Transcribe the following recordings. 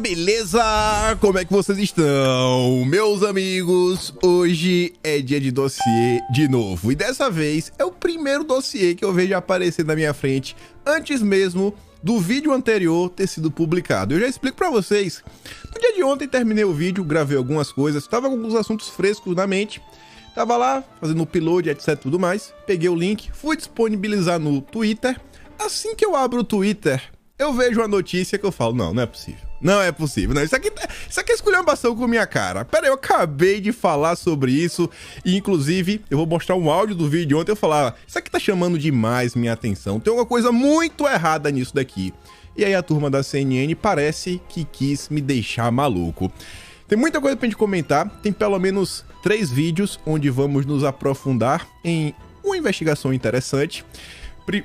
beleza? Como é que vocês estão? Meus amigos, hoje é dia de dossiê de novo. E dessa vez é o primeiro dossiê que eu vejo aparecer na minha frente antes mesmo do vídeo anterior ter sido publicado. Eu já explico pra vocês. No dia de ontem terminei o vídeo, gravei algumas coisas, tava com alguns assuntos frescos na mente. Tava lá fazendo o upload, etc, tudo mais. Peguei o link, fui disponibilizar no Twitter. Assim que eu abro o Twitter, eu vejo uma notícia que eu falo, não é possível. Não é possível, não. Isso aqui é esculhambação com minha cara. Pera aí, eu acabei de falar sobre isso. E, inclusive, eu vou mostrar um áudio do vídeo de ontem. Eu falava, isso aqui tá chamando demais minha atenção. Tem alguma coisa muito errada nisso daqui. E aí a turma da CNN parece que quis me deixar maluco. Tem muita coisa pra gente comentar. Tem pelo menos 3 vídeos onde vamos nos aprofundar em uma investigação interessante.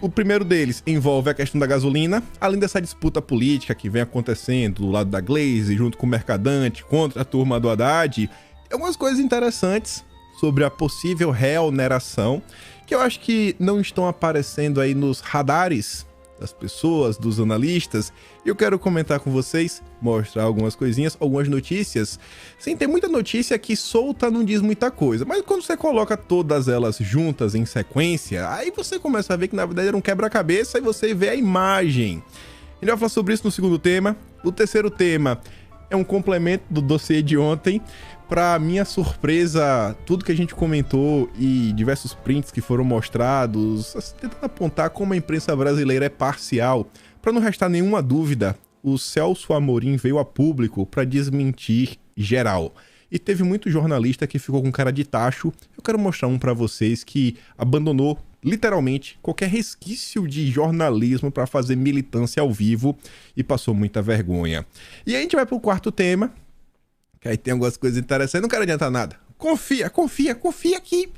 O primeiro deles envolve a questão da gasolina, além dessa disputa política que vem acontecendo do lado da Glaze, junto com o Mercadante, contra a turma do Haddad. Tem algumas coisas interessantes sobre a possível reoneração, que eu acho que não estão aparecendo aí nos radares das pessoas, dos analistas. E eu quero comentar com vocês, mostrar algumas coisinhas, algumas notícias. Sim, tem muita notícia que solta não diz muita coisa, mas quando você coloca todas elas juntas em sequência, aí você começa a ver que na verdade era um quebra-cabeça e você vê a imagem. A gente vai falar sobre isso no segundo tema. O terceiro tema é um complemento do dossiê de ontem. Pra minha surpresa, tudo que a gente comentou e diversos prints que foram mostrados, tentando apontar como a imprensa brasileira é parcial. Para não restar nenhuma dúvida, o Celso Amorim veio a público para desmentir geral. E teve muito jornalista que ficou com cara de tacho. Eu quero mostrar um para vocês que abandonou, literalmente, qualquer resquício de jornalismo para fazer militância ao vivo e passou muita vergonha. E aí a gente vai pro quarto tema, que aí tem algumas coisas interessantes. Não quero adiantar nada. Confia que...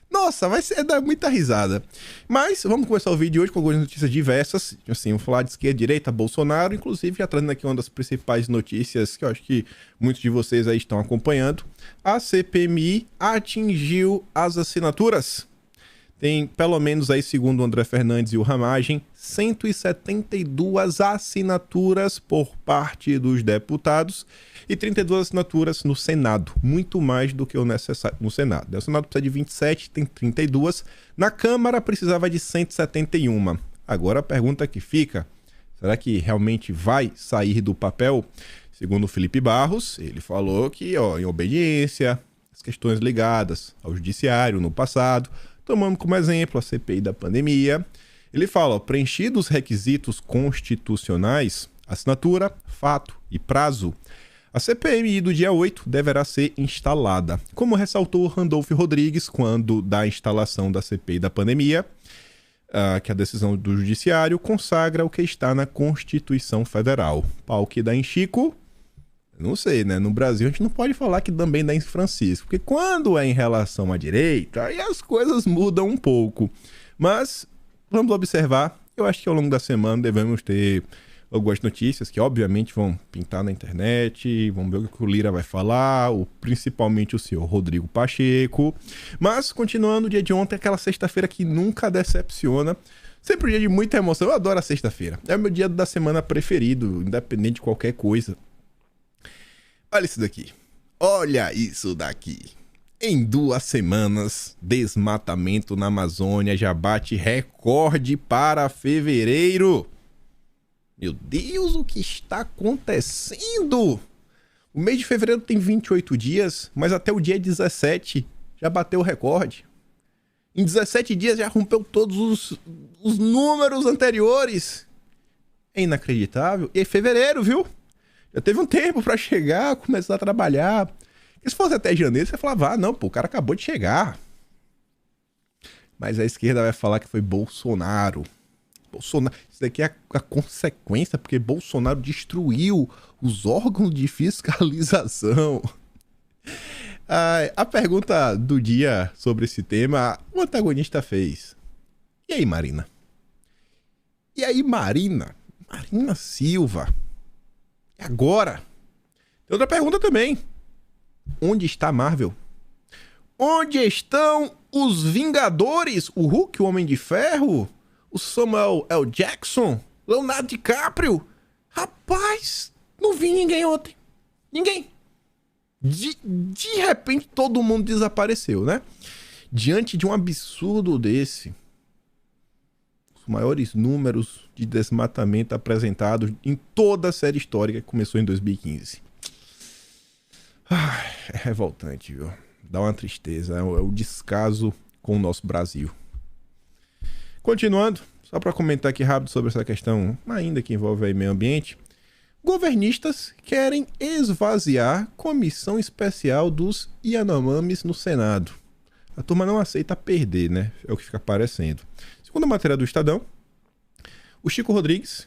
Nossa, vai dar muita risada. Mas vamos começar o vídeo hoje com algumas notícias diversas. Assim, vamos falar de esquerda, direita, Bolsonaro. Inclusive, já trazendo aqui uma das principais notícias que eu acho que muitos de vocês aí estão acompanhando. A CPMI atingiu as assinaturas. Tem, pelo menos aí, segundo o André Fernandes e o Ramagem, 172 assinaturas por parte dos deputados e 32 assinaturas no Senado. Muito mais do que o necessário no Senado. O Senado precisa de 27, tem 32. Na Câmara precisava de 171. Agora a pergunta que fica, será que realmente vai sair do papel? Segundo o Felipe Barros, ele falou que, em obediência às questões ligadas ao judiciário no passado, tomando como exemplo a CPI da pandemia, ele fala, preenchidos os requisitos constitucionais, assinatura, fato e prazo, a CPMI do dia 8 deverá ser instalada. Como ressaltou Randolfo Rodrigues quando da instalação da CPI da pandemia, que a decisão do judiciário consagra o que está na Constituição Federal. Pau que dá em Chico, não sei, né? No Brasil a gente não pode falar que também dá em Francisco, porque quando é em relação à direita, aí as coisas mudam um pouco. Mas vamos observar, eu acho que ao longo da semana devemos ter algumas notícias que obviamente vão pintar na internet, vamos ver o que o Lira vai falar, principalmente o senhor Rodrigo Pacheco. Mas continuando o dia de ontem, aquela sexta-feira que nunca decepciona, sempre um dia de muita emoção. Eu adoro a sexta-feira, é o meu dia da semana preferido, independente de qualquer coisa. Olha isso daqui. Olha isso daqui. Em 2 semanas, desmatamento na Amazônia já bate recorde para fevereiro. Meu Deus, o que está acontecendo? O mês de fevereiro tem 28 dias, mas até o dia 17 já bateu o recorde. Em 17 dias já rompeu todos os números anteriores. É inacreditável. E é fevereiro, viu? Já teve um tempo pra chegar, começar a trabalhar. E se fosse até janeiro, você falava, não, o cara acabou de chegar. Mas a esquerda vai falar que foi Bolsonaro. Isso daqui é a consequência, porque Bolsonaro destruiu os órgãos de fiscalização. A pergunta do dia sobre esse tema, o antagonista fez. E aí, Marina? Marina Silva. E agora? Tem outra pergunta também. Onde está a Marvel? Onde estão os Vingadores? O Hulk, o Homem de Ferro? O Samuel L. Jackson? Leonardo DiCaprio? Rapaz, Não vi ninguém ontem. Ninguém. De repente, todo mundo desapareceu, né? Diante de um absurdo desse, os maiores números de desmatamento apresentados em toda a série histórica que começou em 2015. É revoltante, viu? Dá uma tristeza. É o descaso com o nosso Brasil. Continuando, só para comentar aqui rápido sobre essa questão, ainda que envolve aí meio ambiente. Governistas querem esvaziar comissão especial dos Yanomamis no Senado. A turma não aceita perder, né? É o que fica parecendo. Segundo a matéria do Estadão, o Chico Rodrigues,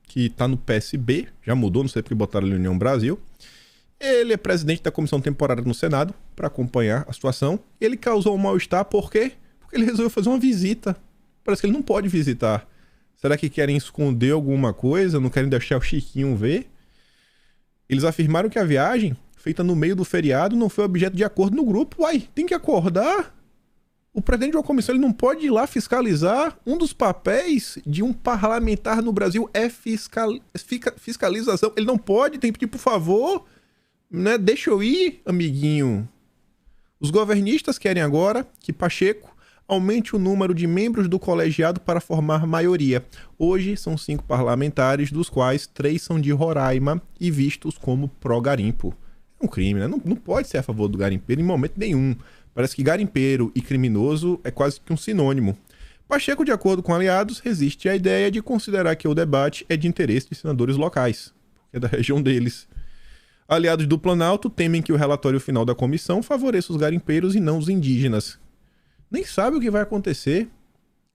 que está no PSB, já mudou, não sei porque botaram ali União Brasil, ele é presidente da comissão temporária no Senado para acompanhar a situação. Ele causou um mal-estar, por quê? Porque ele resolveu fazer uma visita. Parece que ele não pode visitar. Será que querem esconder alguma coisa? Não querem deixar o Chiquinho ver? Eles afirmaram que a viagem, feita no meio do feriado, não foi objeto de acordo no grupo. Uai, tem que acordar. O presidente de uma comissão ele não pode ir lá fiscalizar. Um dos papéis de um parlamentar no Brasil é fiscalização. Ele não pode, tem que pedir por favor, né? Deixa eu ir, amiguinho. Os governistas querem agora que Pacheco aumente o número de membros do colegiado para formar maioria. Hoje são 5 parlamentares, dos quais 3 são de Roraima e vistos como pró-garimpo. É um crime, né? Não pode ser a favor do garimpeiro em momento nenhum. Parece que garimpeiro e criminoso é quase que um sinônimo. Pacheco, de acordo com aliados, resiste à ideia de considerar que o debate é de interesse de senadores locais, porque é da região deles. Aliados do Planalto temem que o relatório final da comissão favoreça os garimpeiros e não os indígenas. Nem sabe o que vai acontecer.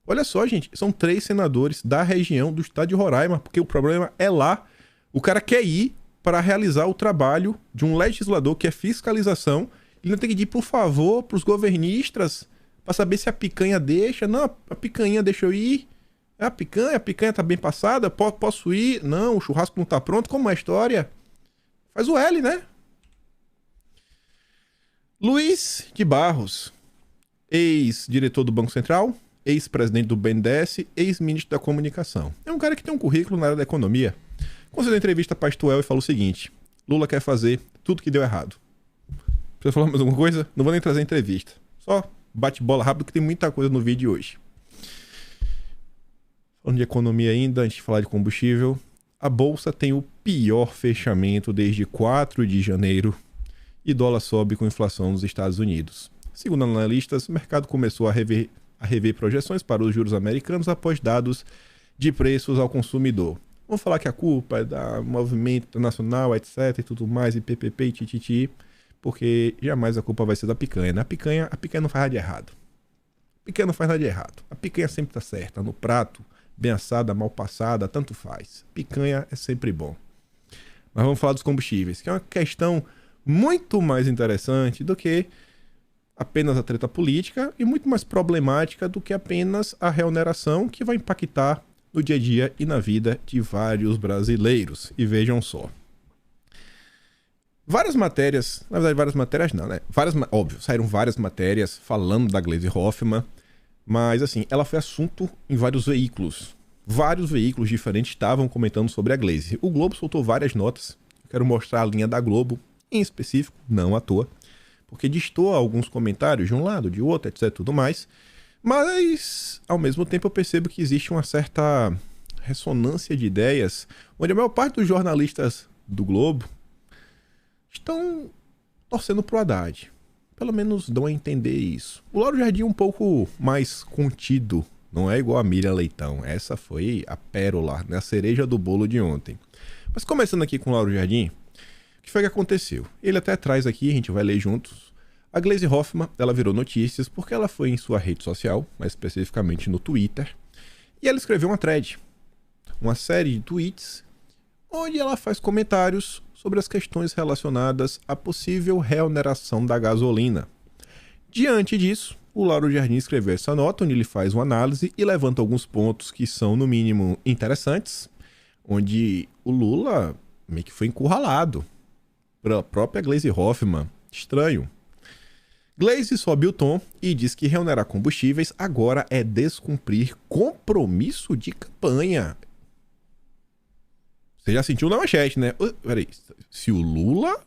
Olha só, gente, são 3 senadores da região do estado de Roraima, porque o problema é lá. O cara quer ir para realizar o trabalho de um legislador que é fiscalização. Ele não tem que pedir, por favor, para os governistas para saber se a picanha deixa. Não, a picanha deixa eu ir. A picanha tá bem passada, posso ir. Não, o churrasco não tá pronto. Como é a história? Faz o L, né? Luiz de Barros, ex-diretor do Banco Central, ex-presidente do BNDES, ex-ministro da Comunicação. É um cara que tem um currículo na área da economia. Concedeu entrevista para Pastuel e falou o seguinte: Lula quer fazer tudo que deu errado. Precisa falar mais alguma coisa? Não vou nem trazer entrevista. Só bate bola rápido que tem muita coisa no vídeo de hoje. Falando de economia ainda, antes de falar de combustível, a Bolsa tem o pior fechamento desde 4 de janeiro e dólar sobe com inflação nos Estados Unidos. Segundo analistas, o mercado começou a rever projeções para os juros americanos após dados de preços ao consumidor. Vamos falar que a culpa é do movimento internacional, etc. e tudo mais, e PPP e tititi, porque jamais a culpa vai ser da picanha, né? A picanha não faz nada de errado. A picanha não faz nada de errado. A picanha sempre tá certa. No prato, bem assada, mal passada, tanto faz. Picanha é sempre bom. Mas vamos falar dos combustíveis, que é uma questão muito mais interessante do que apenas a treta política e muito mais problemática do que apenas a reoneração, que vai impactar no dia a dia e na vida de vários brasileiros. E vejam só. Várias matérias, na verdade várias matérias não, né? Óbvio, saíram várias matérias falando da Gleisi Hoffmann, mas assim, ela foi assunto em vários veículos. Vários veículos diferentes estavam comentando sobre a Gleisi. O Globo soltou várias notas. Quero mostrar a linha da Globo, em específico, não à toa, porque destoa alguns comentários de um lado, de outro, etc, tudo mais. Mas, ao mesmo tempo, eu percebo que existe uma certa ressonância de ideias, onde a maior parte dos jornalistas do Globo estão torcendo pro Haddad. Pelo menos dão a entender isso. O Lauro Jardim é um pouco mais contido, não é igual a Miriam Leitão. Essa foi a pérola, né? A cereja do bolo de ontem. Mas começando aqui com o Lauro Jardim, o que foi que aconteceu? Ele até traz aqui, a gente vai ler juntos. A Gleisi Hoffmann, ela virou notícias porque ela foi em sua rede social, mais especificamente no Twitter, e ela escreveu uma thread, uma série de tweets, onde ela faz comentários sobre as questões relacionadas à possível reoneração da gasolina. Diante disso, o Lauro Jardim escreveu essa nota, onde ele faz uma análise e levanta alguns pontos que são, no mínimo, interessantes, onde o Lula meio que foi encurralado pela própria Gleisi Hoffmann. Estranho. Gleisi sobe o tom e diz que reonerar combustíveis agora é descumprir compromisso de campanha. Você já sentiu na manchete, né? Peraí, se o Lula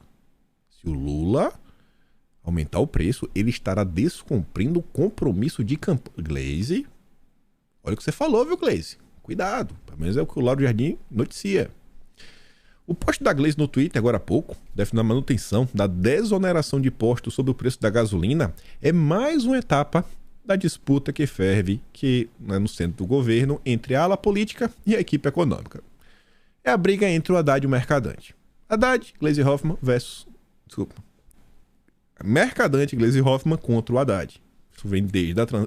aumentar o preço, ele estará descumprindo o compromisso de campanha. Glaze, olha o que você falou, viu, Glaze? Cuidado, pelo menos é o que o Lauro Jardim noticia. O post da Glaze no Twitter, agora há pouco, definindo a manutenção da desoneração de impostos sobre o preço da gasolina, é mais uma etapa da disputa que ferve no centro do governo entre a ala política e a equipe econômica. É a briga entre o Haddad e o Mercadante. Haddad, Gleisi Hoffmann versus... Desculpa. Mercadante, Gleisi Hoffmann contra o Haddad. Isso vem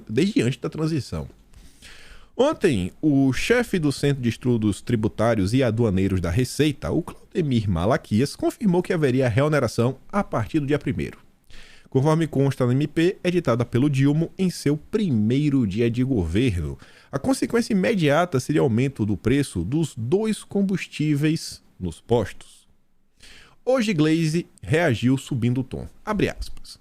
desde antes da transição. Ontem, o chefe do Centro de Estudos Tributários e Aduaneiros da Receita, o Claudemir Malaquias, confirmou que haveria reoneração a partir do dia 1º. Conforme consta na MP, editada pelo Dilma em seu primeiro dia de governo. A consequência imediata seria o aumento do preço dos 2 combustíveis nos postos. Hoje, Glaze reagiu subindo o tom. Abre aspas.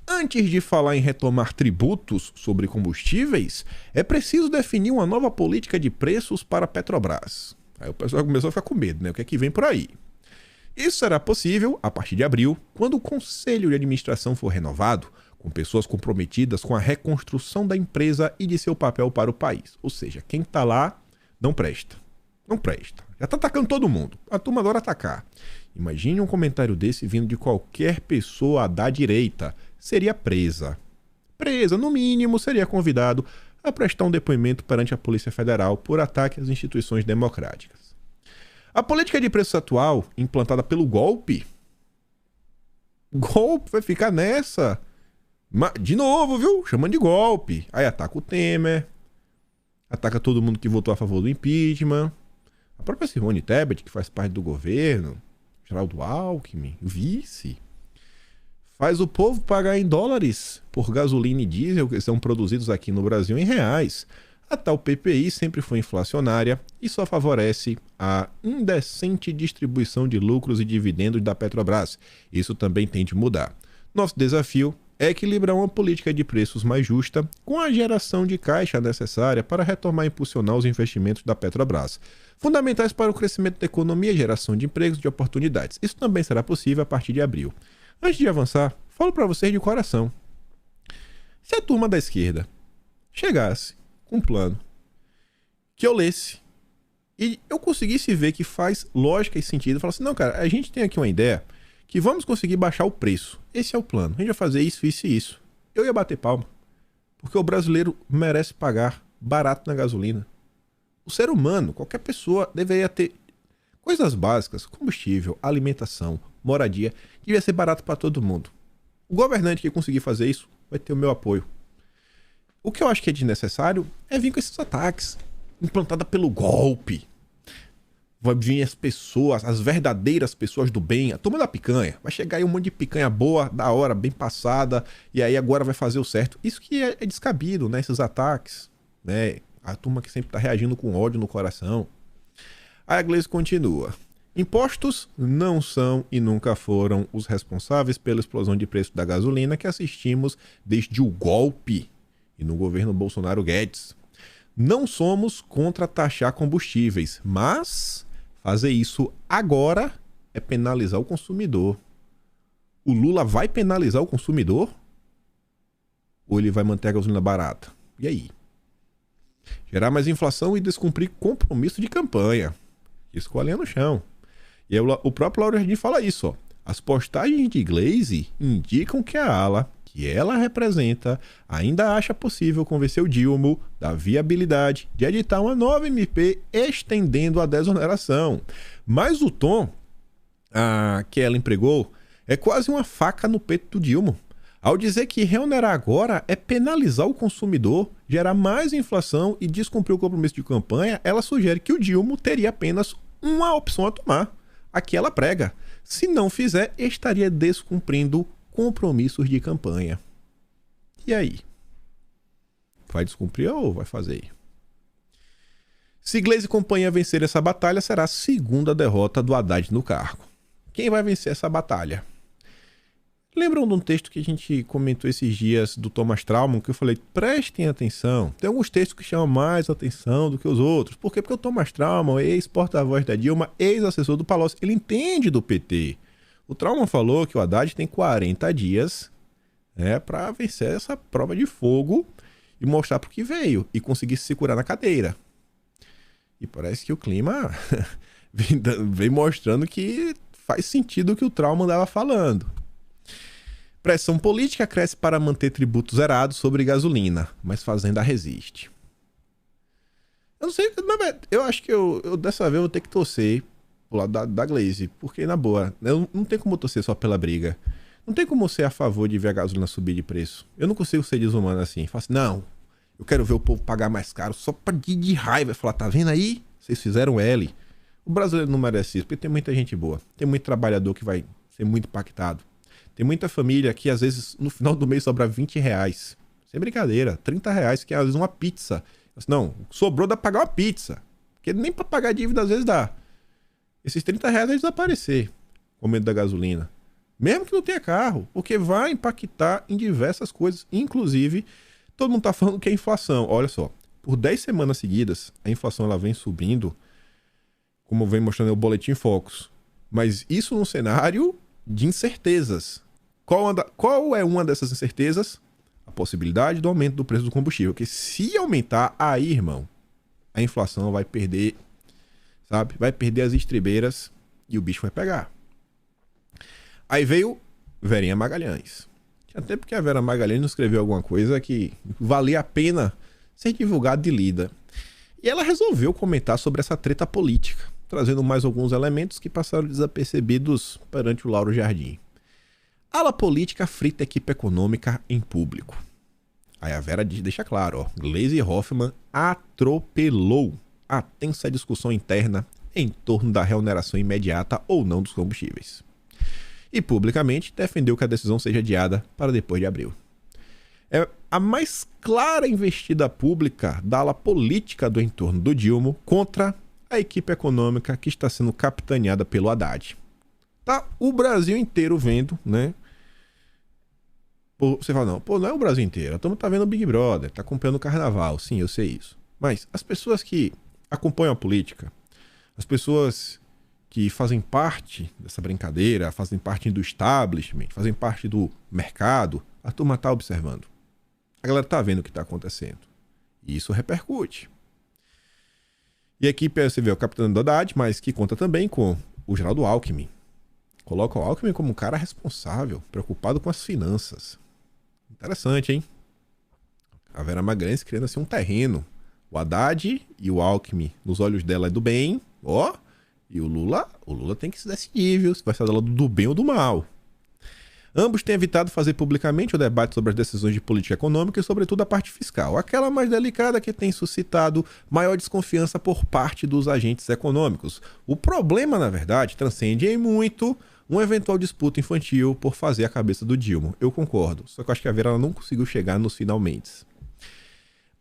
Antes de falar em retomar tributos sobre combustíveis, é preciso definir uma nova política de preços para a Petrobras. Aí o pessoal começou a ficar com medo, né? O que é que vem por aí? Isso será possível a partir de abril, quando o Conselho de Administração for renovado, com pessoas comprometidas com a reconstrução da empresa e de seu papel para o país. Ou seja, quem está lá não presta. Não presta. Já está atacando todo mundo. A turma adora atacar. Imagine um comentário desse vindo de qualquer pessoa da direita. Seria presa. Presa, no mínimo, seria convidado a prestar um depoimento perante a Polícia Federal por ataque às instituições democráticas. A política de preços atual, implantada pelo golpe, vai ficar nessa. De novo, viu? Chamando de golpe. Aí ataca o Temer, ataca todo mundo que votou a favor do impeachment, a própria Simone Tebet, que faz parte do governo, Geraldo Alckmin, o vice. Faz o povo pagar em dólares por gasolina e diesel que são produzidos aqui no Brasil em reais. A tal PPI sempre foi inflacionária e só favorece a indecente distribuição de lucros e dividendos da Petrobras. Isso também tem de mudar. Nosso desafio é equilibrar uma política de preços mais justa com a geração de caixa necessária para retomar e impulsionar os investimentos da Petrobras, fundamentais para o crescimento da economia e geração de empregos e de oportunidades. Isso também será possível a partir de abril. Antes de avançar, falo para vocês de coração. Se a turma da esquerda chegasse com um plano que eu lesse e eu conseguisse ver que faz lógica e sentido, falar assim, não, cara, a gente tem aqui uma ideia que vamos conseguir baixar o preço. Esse é o plano. A gente vai fazer isso, isso e isso. Eu ia bater palma. Porque o brasileiro merece pagar barato na gasolina. O ser humano, qualquer pessoa, deveria ter coisas básicas, combustível, alimentação, moradia, devia ser barato para todo mundo. O governante que conseguir fazer isso vai ter o meu apoio. O que eu acho que é desnecessário é vir com esses ataques, implantada pelo golpe. Vai vir as pessoas, as verdadeiras pessoas do bem, a turma da picanha. Vai chegar aí um monte de picanha boa, da hora, bem passada, e aí agora vai fazer o certo. Isso que é descabido, né? Esses ataques, né? A turma que sempre está reagindo com ódio no coração. Aí a Glaze continua. Impostos não são e nunca foram os responsáveis pela explosão de preço da gasolina que assistimos desde o golpe e no governo Bolsonaro Guedes. Não somos contra taxar combustíveis, mas fazer isso agora é penalizar o consumidor. O Lula vai penalizar o consumidor? Ou ele vai manter a gasolina barata? E aí? Gerar mais inflação e descumprir compromisso de campanha. Escolha no chão. E aí, o próprio Lauro Jardim fala isso, ó. As postagens de Glaze indicam que a ala que ela representa ainda acha possível convencer o Dilma da viabilidade de editar uma nova MP estendendo a desoneração. Mas o tom que ela empregou é quase uma faca no peito do Dilma. Ao dizer que reonerar agora é penalizar o consumidor, gerar mais inflação e descumprir o compromisso de campanha, ela sugere que o Dilma teria apenas uma opção a tomar, a que ela prega. Se não fizer, estaria descumprindo compromissos de campanha. E aí? Vai descumprir ou vai fazer? Se Glaze e companhia vencer essa batalha, será a segunda derrota do Haddad no cargo. Quem vai vencer essa batalha? Lembram de um texto que a gente comentou esses dias do Thomas Traumann, que eu falei, prestem atenção. Tem alguns textos que chamam mais atenção do que os outros. Por quê? Porque o Thomas Traumann, ex-porta-voz da Dilma, ex-assessor do Palocci, ele entende do PT. O Traumann falou que o Haddad tem 40 dias para vencer essa prova de fogo e mostrar para o que veio e conseguir se segurar na cadeira. E parece que o clima vem mostrando que faz sentido o que o Traumann estava falando. Pressão política cresce para manter tributos zerados sobre gasolina, mas Fazenda resiste. Eu não sei, eu acho que eu dessa vez vou ter que torcer pro lado da Glaze, porque na boa, não tem como torcer só pela briga. Não tem como ser a favor de ver a gasolina subir de preço. Eu não consigo ser desumano assim. Falo assim, não, eu quero ver o povo pagar mais caro só pra de raiva. Falar, tá vendo aí? Vocês fizeram L. O brasileiro não merece isso, porque tem muita gente boa. Tem muito trabalhador que vai ser muito impactado. Tem muita família que às vezes no final do mês sobra 20 reais. Sem brincadeira, 30 reais, que é às vezes uma pizza. Não, sobrou dá pra pagar uma pizza. Porque nem pra pagar dívida às vezes dá. Esses 30 reais vai desaparecer com medo da gasolina. Mesmo que não tenha carro, porque vai impactar em diversas coisas. Inclusive, todo mundo tá falando que é inflação. Olha só, por 10 semanas seguidas, a inflação ela vem subindo, como vem mostrando o Boletim Focus. Mas isso num cenário de incertezas. Qual é uma dessas incertezas? A possibilidade do aumento do preço do combustível. Porque se aumentar, aí, irmão, a inflação vai perder, sabe? Vai perder as estribeiras e o bicho vai pegar. Aí veio Verinha Magalhães. Tinha tempo que a Vera Magalhães não escreveu alguma coisa que valia a pena ser divulgada e lida. E ela resolveu comentar sobre essa treta política, trazendo mais alguns elementos que passaram desapercebidos perante o Lauro Jardim. Ala política frita equipe econômica em público. Aí a Vera deixa claro, Gleisi Hoffmann atropelou a tensa discussão interna em torno da reoneração imediata ou não dos combustíveis. E publicamente defendeu que a decisão seja adiada para depois de abril. É a mais clara investida pública da ala política do entorno do Dilma contra a equipe econômica que está sendo capitaneada pelo Haddad. Tá o Brasil inteiro vendo, né? Você fala, não é o Brasil inteiro. A turma tá vendo o Big Brother, tá acompanhando o carnaval. Sim, eu sei isso. Mas as pessoas que acompanham a política, as pessoas que fazem parte dessa brincadeira, fazem parte do establishment, fazem parte do mercado, a turma tá observando. A galera tá vendo o que tá acontecendo. E isso repercute. E a equipe, você vê o capitão do Haddad, mas que conta também com o Geraldo Alckmin. Coloca o Alckmin como um cara responsável, preocupado com as finanças. Interessante, hein? A Vera Magalhães criando assim um terreno. O Haddad e o Alckmin, nos olhos dela é do bem, ó. E o Lula tem que se decidir, viu? Se vai ser do bem ou do mal. Ambos têm evitado fazer publicamente o debate sobre as decisões de política econômica e, sobretudo, a parte fiscal. Aquela mais delicada que tem suscitado maior desconfiança por parte dos agentes econômicos. O problema, na verdade, transcende em muito uma eventual disputa infantil por fazer a cabeça do Dilma. Eu concordo, só que eu acho que a Vera ela não conseguiu chegar nos finalmente.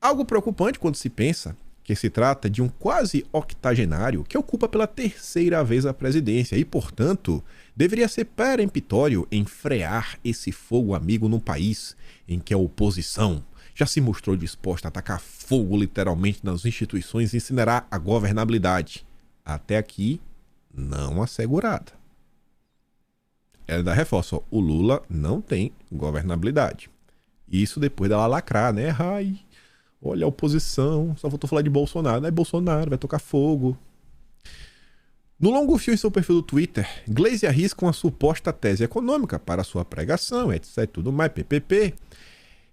Algo preocupante quando se pensa que se trata de um quase octogenário que ocupa pela terceira vez a presidência e, portanto, deveria ser peremptório em frear esse fogo amigo num país em que a oposição já se mostrou disposta a atacar fogo literalmente nas instituições e incinerar a governabilidade. Até aqui, não assegurada. Ela ainda reforça, o Lula não tem governabilidade. Isso depois dela lacrar, né? Ai, olha a oposição, só voltou a falar de Bolsonaro. Não é Bolsonaro, vai tocar fogo. No longo fio em seu perfil do Twitter, Gleisi arrisca uma suposta tese econômica para sua pregação, etc. Tudo mais, PPP.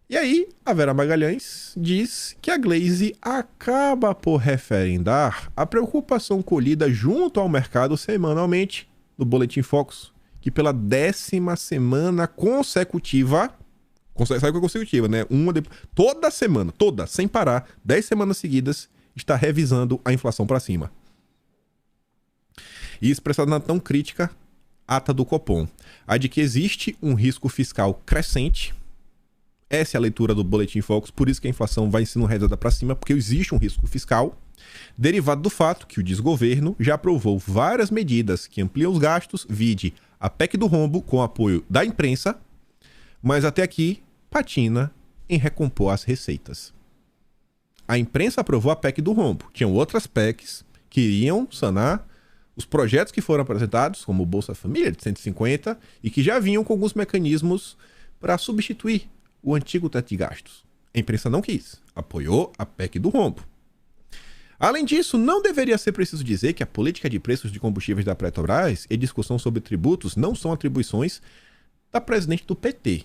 E aí, a Vera Magalhães diz que a Gleisi acaba por referendar a preocupação colhida junto ao mercado semanalmente no Boletim Focus, que pela 10ª semana consecutiva, né? Toda semana, sem parar, 10 semanas seguidas, está revisando a inflação para cima. E expressada na tão crítica ata do Copom, a de que existe um risco fiscal crescente. Essa é a leitura do Boletim Focus, por isso que a inflação vai sendo redada para cima, porque existe um risco fiscal, derivado do fato que o desgoverno já aprovou várias medidas que ampliam os gastos, vide a PEC do rombo com apoio da imprensa, mas até aqui patina em recompor as receitas. A imprensa aprovou a PEC do rombo. Tinham outras PECs que iriam sanar os projetos que foram apresentados, como o Bolsa Família de 150, e que já vinham com alguns mecanismos para substituir o antigo teto de gastos. A imprensa não quis, apoiou a PEC do rombo. Além disso, não deveria ser preciso dizer que a política de preços de combustíveis da Petrobras e discussão sobre tributos não são atribuições da presidente do PT.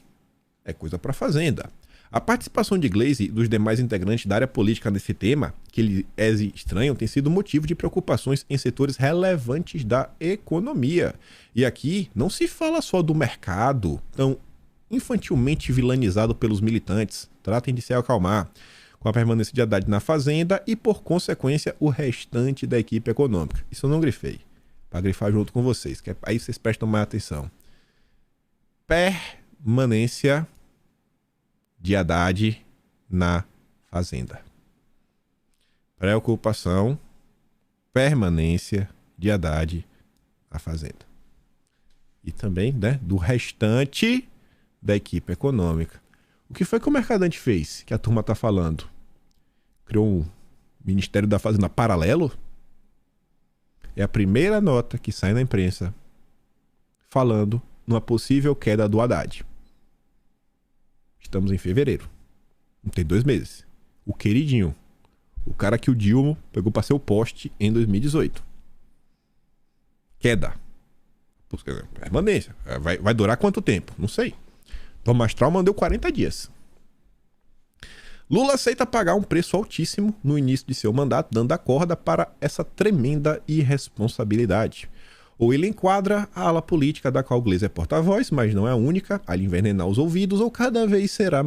É coisa para a Fazenda. A participação de Gleisi e dos demais integrantes da área política nesse tema, que eles estranham, tem sido motivo de preocupações em setores relevantes da economia. E aqui não se fala só do mercado, tão infantilmente vilanizado pelos militantes. Tratem de se acalmar com a permanência de Haddad na Fazenda e, por consequência, o restante da equipe econômica. Isso eu não grifei, para grifar junto com vocês, que aí vocês prestam mais atenção. Permanência de Haddad na Fazenda. Preocupação, permanência de Haddad na Fazenda. E também, né, do restante da equipe econômica. O que foi que o Mercadante fez, que a turma está falando? Criou um Ministério da Fazenda paralelo? É a primeira nota que sai na imprensa falando numa possível queda do Haddad. Estamos em fevereiro. Não tem 2 meses. O queridinho. O cara que o Dilma pegou para ser o poste em 2018. Queda. Permanência. Vai durar quanto tempo? Não sei. Thomas Trauman deu 40 dias. Lula aceita pagar um preço altíssimo no início de seu mandato, dando a corda para essa tremenda irresponsabilidade. Ou ele enquadra a ala política da qual Gleisi é porta-voz, mas não é a única, a lhe envenenar os ouvidos, ou cada vez será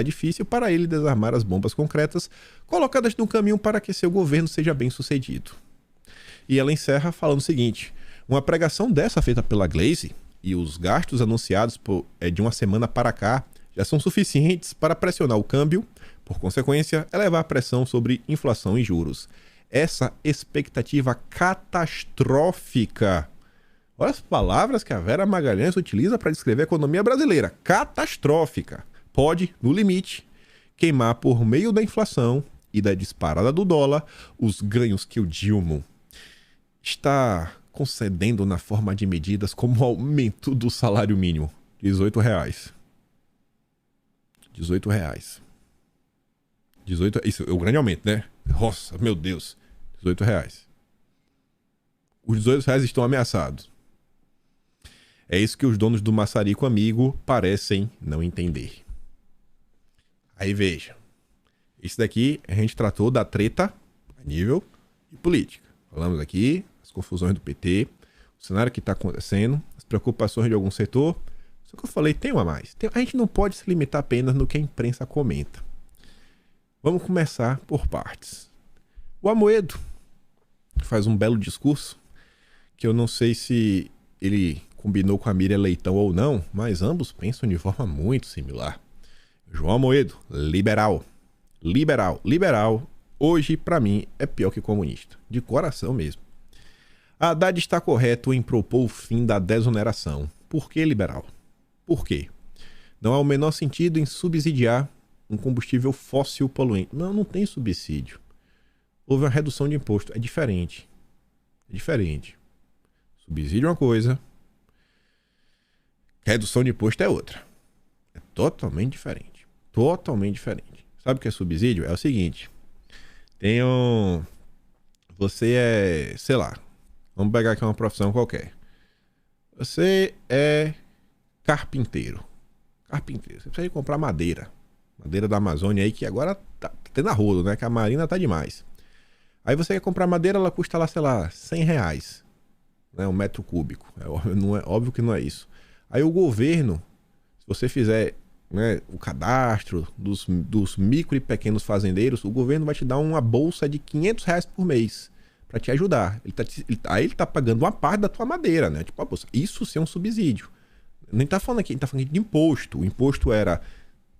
difícil para ele desarmar as bombas concretas colocadas no caminho para que seu governo seja bem sucedido. E ela encerra falando o seguinte: uma pregação dessa feita pela Gleisi e os gastos anunciados de uma semana para cá já são suficientes para pressionar o câmbio, por consequência, elevar a pressão sobre inflação e juros. Essa expectativa catastrófica. Olha as palavras que a Vera Magalhães utiliza para descrever a economia brasileira. Catastrófica. Pode, no limite, queimar por meio da inflação e da disparada do dólar os ganhos que o Dilma está concedendo na forma de medidas como o aumento do salário mínimo. R$18. Isso é o grande aumento, né? Nossa, meu Deus. R$18. Os R$18 estão ameaçados. É isso que os donos do maçarico amigo parecem não entender. Aí veja. Isso daqui a gente tratou da treta a nível de política. Falamos aqui as confusões do PT, o cenário que está acontecendo, as preocupações de algum setor. Só que eu falei, tem uma a mais. A gente não pode se limitar apenas no que a imprensa comenta. Vamos começar por partes. O Amoedo faz um belo discurso, que eu não sei se ele combinou com a Miriam Leitão ou não, mas ambos pensam de forma muito similar. João Amoedo, liberal. Liberal, hoje, para mim, é pior que comunista. De coração mesmo. A Haddad está correto em propor o fim da desoneração. Por que liberal? Por quê? Não há o menor sentido em subsidiar um combustível fóssil poluente. Não tem subsídio. Houve uma redução de imposto. É diferente. Subsídio é uma coisa. Redução de imposto é outra. É totalmente diferente. Sabe o que é subsídio? É o seguinte. Você é, sei lá. Vamos pegar aqui uma profissão qualquer. Você é carpinteiro. Você precisa comprar madeira. Madeira da Amazônia aí, que agora tá tendo a rodo, né? Que a marina tá demais. Aí você quer comprar madeira, ela custa lá, sei lá, R$100, né? 1 metro cúbico. Óbvio que não é isso. Aí o governo, se você fizer, né, o cadastro dos micro e pequenos fazendeiros, o governo vai te dar uma bolsa de R$500 por mês para te ajudar. Aí ele tá pagando uma parte da tua madeira, né? Tipo, isso sim é um subsídio. Nem tá falando aqui, a gente tá falando de imposto. O imposto era,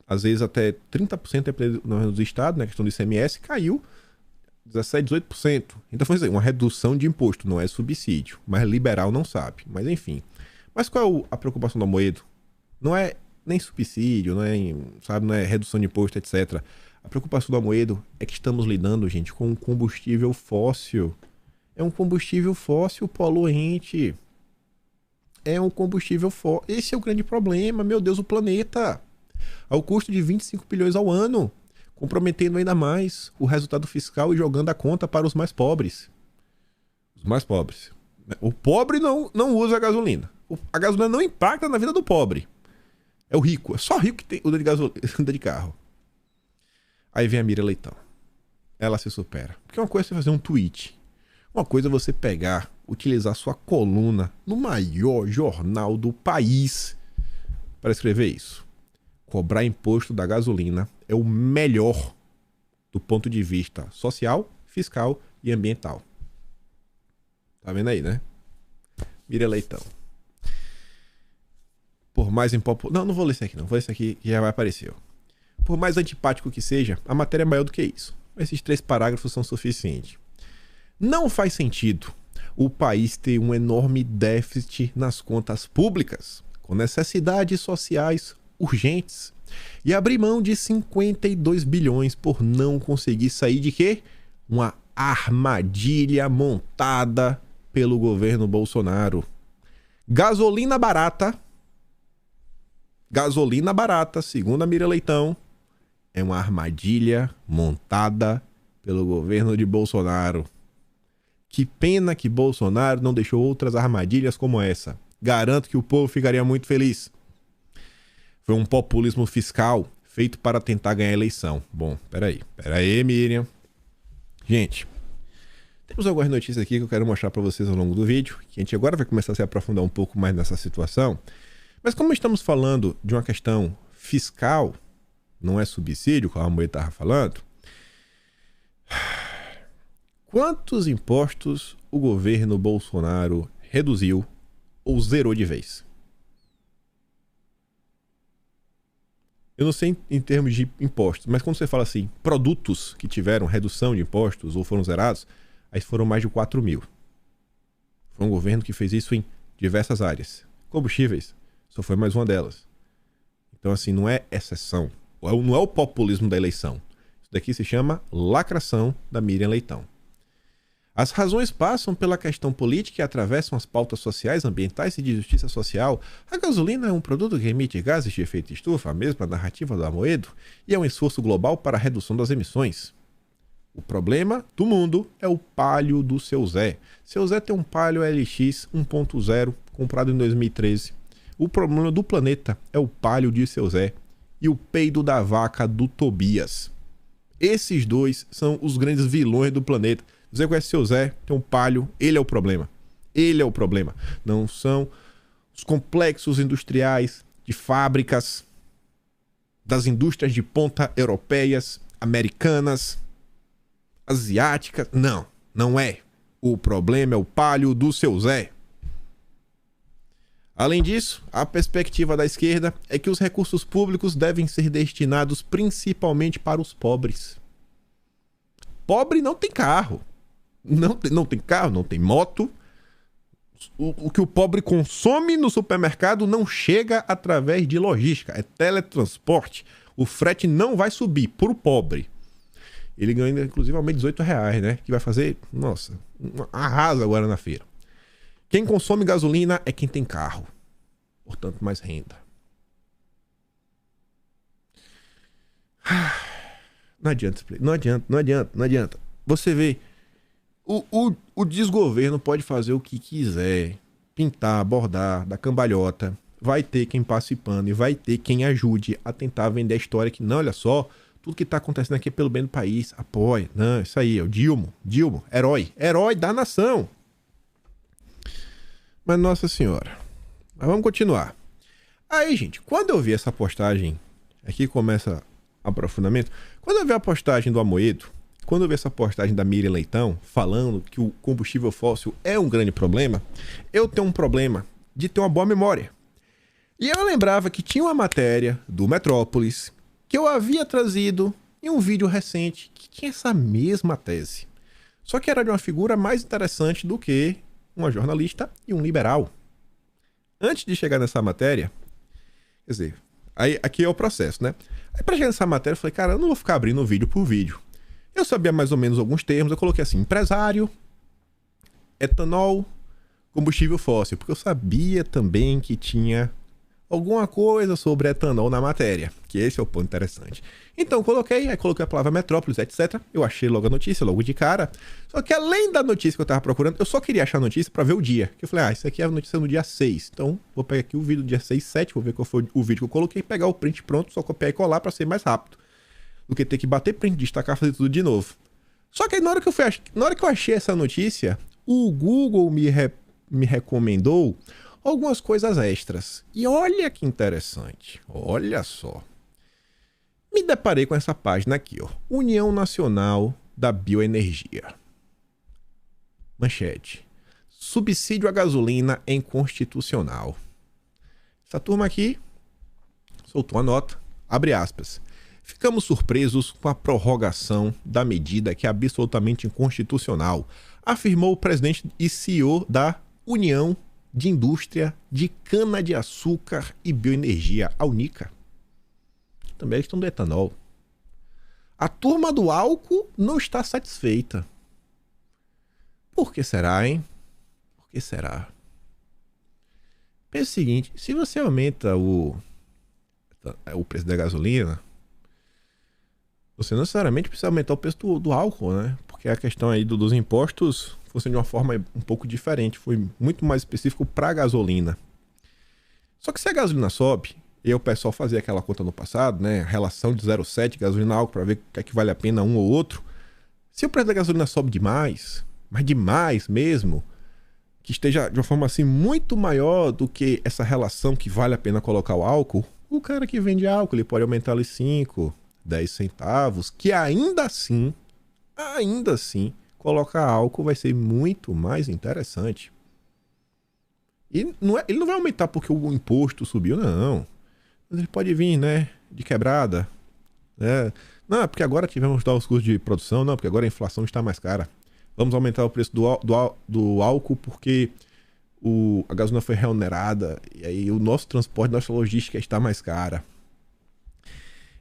às vezes, até 30% nos estados, né? A questão do ICMS caiu 17%, 18%. Então foi uma redução de imposto, não é subsídio. Mas liberal não sabe. Mas enfim. Mas qual é a preocupação do Amoedo? Não é nem subsídio, não é, sabe, não é redução de imposto, etc. A preocupação do Amoedo é que estamos lidando, gente, com um combustível fóssil. É um combustível fóssil poluente. É um combustível fóssil. Esse é o grande problema, meu Deus, o planeta. Ao custo de 25 bilhões ao ano, comprometendo ainda mais o resultado fiscal e jogando a conta para os mais pobres. Os mais pobres. O pobre não usa a gasolina. A gasolina não impacta na vida do pobre. É o rico. É só o rico que tem, anda de carro. Aí vem a Miriam Leitão. Ela se supera. Porque uma coisa é você fazer um tweet. Uma coisa é você pegar, utilizar sua coluna no maior jornal do país para escrever isso. Cobrar imposto da gasolina é o melhor do ponto de vista social, fiscal e ambiental. Tá vendo aí, né? Miriam Leitão. Por mais impopular... Não vou ler isso aqui não. Vou ler isso aqui que já vai aparecer. Por mais antipático que seja, a matéria é maior do que isso. Esses 3 parágrafos são suficientes. Não faz sentido o país ter um enorme déficit nas contas públicas, com necessidades sociais urgentes, e abrir mão de 52 bilhões por não conseguir sair de quê? Uma armadilha montada pelo governo Bolsonaro. Gasolina barata, segundo a Miriam Leitão, é uma armadilha montada pelo governo de Bolsonaro. Que pena que Bolsonaro não deixou outras armadilhas como essa. Garanto que o povo ficaria muito feliz. Foi um populismo fiscal feito para tentar ganhar a eleição. Bom, peraí, Miriam. Gente, temos algumas notícias aqui que eu quero mostrar para vocês ao longo do vídeo, que a gente agora vai começar a se aprofundar um pouco mais nessa situação. Mas como estamos falando de uma questão fiscal, não é subsídio, como a Amoedo estava falando, quantos impostos o governo Bolsonaro reduziu ou zerou de vez? Eu não sei em termos de impostos, mas quando você fala assim, produtos que tiveram redução de impostos ou foram zerados, aí foram mais de 4 mil. Foi um governo que fez isso em diversas áreas. Combustíveis só foi mais uma delas. Então, assim, não é exceção. Não é o populismo da eleição. Isso daqui se chama lacração da Miriam Leitão. As razões passam pela questão política e atravessam as pautas sociais, ambientais e de justiça social. A gasolina é um produto que emite gases de efeito estufa, a mesma narrativa do Amoedo, e é um esforço global para a redução das emissões. O problema do mundo é o Palio do seu Zé. Seu Zé tem um Palio LX 1.0 comprado em 2013. O problema do planeta é o Palio de seu Zé e o peido da vaca do Tobias. Esses dois são os grandes vilões do planeta. Você conhece seu Zé, tem um Palio, ele é o problema. Ele é o problema. Não são os complexos industriais de fábricas das indústrias de ponta europeias, americanas, asiáticas. Não, não é. O problema é o Palio do seu Zé. Além disso, a perspectiva da esquerda é que os recursos públicos devem ser destinados principalmente para os pobres. Pobre não tem carro. Não tem carro, não tem moto. O que o pobre consome no supermercado não chega através de logística, é teletransporte. O frete não vai subir para o pobre. Ele ganha, inclusive, aumento de R$18, né? Que vai fazer, nossa, arrasa agora na feira. Quem consome gasolina é quem tem carro. Portanto, mais renda. Não adianta. Você vê, o desgoverno pode fazer o que quiser. Pintar, bordar, dar cambalhota. Vai ter quem passe pano e vai ter quem ajude a tentar vender a história que não, olha só, tudo que tá acontecendo aqui é pelo bem do país. Apoia. Não, isso aí, é o Dilma, herói da nação. Mas, nossa senhora. Mas vamos continuar. Aí, gente, quando eu vi essa postagem, aqui começa aprofundamento. Quando eu vi a postagem do Amoedo, quando eu vi essa postagem da Miriam Leitão, falando que o combustível fóssil é um grande problema, eu tenho um problema de ter uma boa memória. E eu lembrava que tinha uma matéria do Metrópolis que eu havia trazido em um vídeo recente que tinha essa mesma tese. Só que era de uma figura mais interessante do que uma jornalista e um liberal. antes de chegar nessa matéria, quer dizer, aí aqui é o processo, né? Aí pra chegar nessa matéria, eu falei, cara, eu não vou ficar abrindo vídeo por vídeo. Eu sabia mais ou menos alguns termos, eu coloquei assim, empresário, etanol, combustível fóssil, porque eu sabia também que tinha alguma coisa sobre etanol na matéria, que esse é o ponto interessante. Então eu coloquei a palavra metrópolis, etc. Eu achei logo a notícia, logo de cara. Só que além da notícia que eu tava procurando, eu só queria achar a notícia pra ver o dia. Que eu falei, isso aqui é a notícia no dia 6. Então vou pegar aqui o vídeo do dia 6, 7, vou ver qual foi o vídeo que eu coloquei, pegar o print pronto, só copiar e colar pra ser mais rápido. Do que ter que bater print, destacar, fazer tudo de novo. Só que aí na hora que eu achei essa notícia, o Google me recomendou algumas coisas extras. E olha que interessante. Olha só. Me deparei com essa página aqui, ó. União Nacional da Bioenergia. Manchete. Subsídio à gasolina é inconstitucional. Essa turma aqui soltou a nota. Abre aspas. Ficamos surpresos com a prorrogação da medida que é absolutamente inconstitucional, afirmou o presidente e CEO da União de Indústria de Cana-de-Açúcar e Bioenergia, a Unica. Também a questão do etanol. A turma do álcool não está satisfeita. Por que será, hein? Por que será? Pensa o seguinte, se você aumenta o preço da gasolina, você não necessariamente precisa aumentar o preço do álcool, né? Porque a questão aí dos impostos funciona de uma forma um pouco diferente. Foi muito mais específico para a gasolina. Só que se a gasolina sobe, e o pessoal fazia aquela conta no passado, né? Relação de 0,7 gasolina álcool para ver o que é que vale a pena um ou outro. Se o preço da gasolina sobe demais, mas demais mesmo, que esteja de uma forma assim muito maior do que essa relação que vale a pena colocar o álcool, o cara que vende álcool, ele pode aumentar ali 5, 10 centavos, que ainda assim, colocar álcool vai ser muito mais interessante. E ele não vai aumentar porque o imposto subiu, não. Mas ele pode vir, né, de quebrada. Né? Não, porque agora tivemos os custos de produção, não, porque agora a inflação está mais cara. Vamos aumentar o preço do álcool porque a gasolina foi reonerada e aí o nosso transporte, nossa logística está mais cara.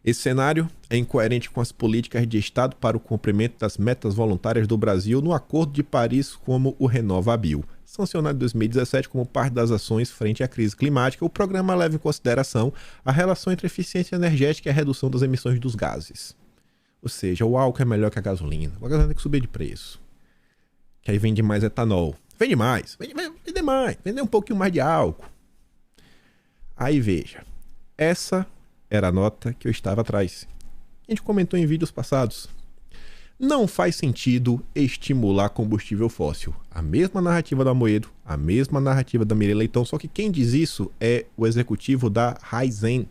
Esse cenário é incoerente com as políticas de Estado para o cumprimento das metas voluntárias do Brasil no Acordo de Paris, como o RenovaBio. Sancionado em 2017 como parte das ações frente à crise climática, o programa leva em consideração a relação entre eficiência energética e a redução das emissões dos gases. Ou seja, o álcool é melhor que a gasolina. A gasolina tem que subir de preço. Que aí vende mais etanol. Vende mais. Vende mais. Vende um pouquinho mais de álcool. Aí veja. Essa era a nota que eu estava atrás. A gente comentou em vídeos passados. Não faz sentido estimular combustível fóssil. A mesma narrativa do Amoedo, a mesma narrativa da Mireille Leitão, só que quem diz isso é o executivo da Raízen.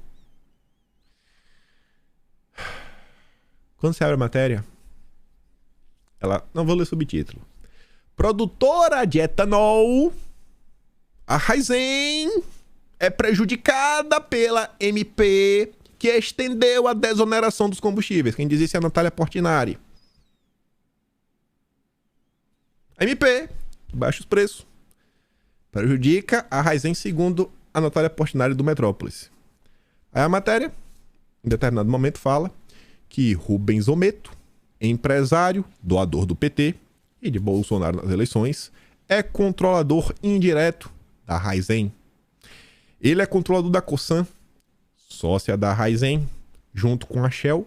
Quando você abre a matéria, não vou ler subtítulo. Produtora de etanol, a Raízen é prejudicada pela MP que estendeu a desoneração dos combustíveis. Quem diz isso é a Natália Portinari. A MP, baixa os preços, prejudica a Raízen segundo a Natália Portinari do Metrópolis. Aí a matéria, em determinado momento, fala que Rubens Ometo, empresário, doador do PT e de Bolsonaro nas eleições, é controlador indireto da Raízen. Ele é controlador da Cosan, sócia da Raízen, junto com a Shell,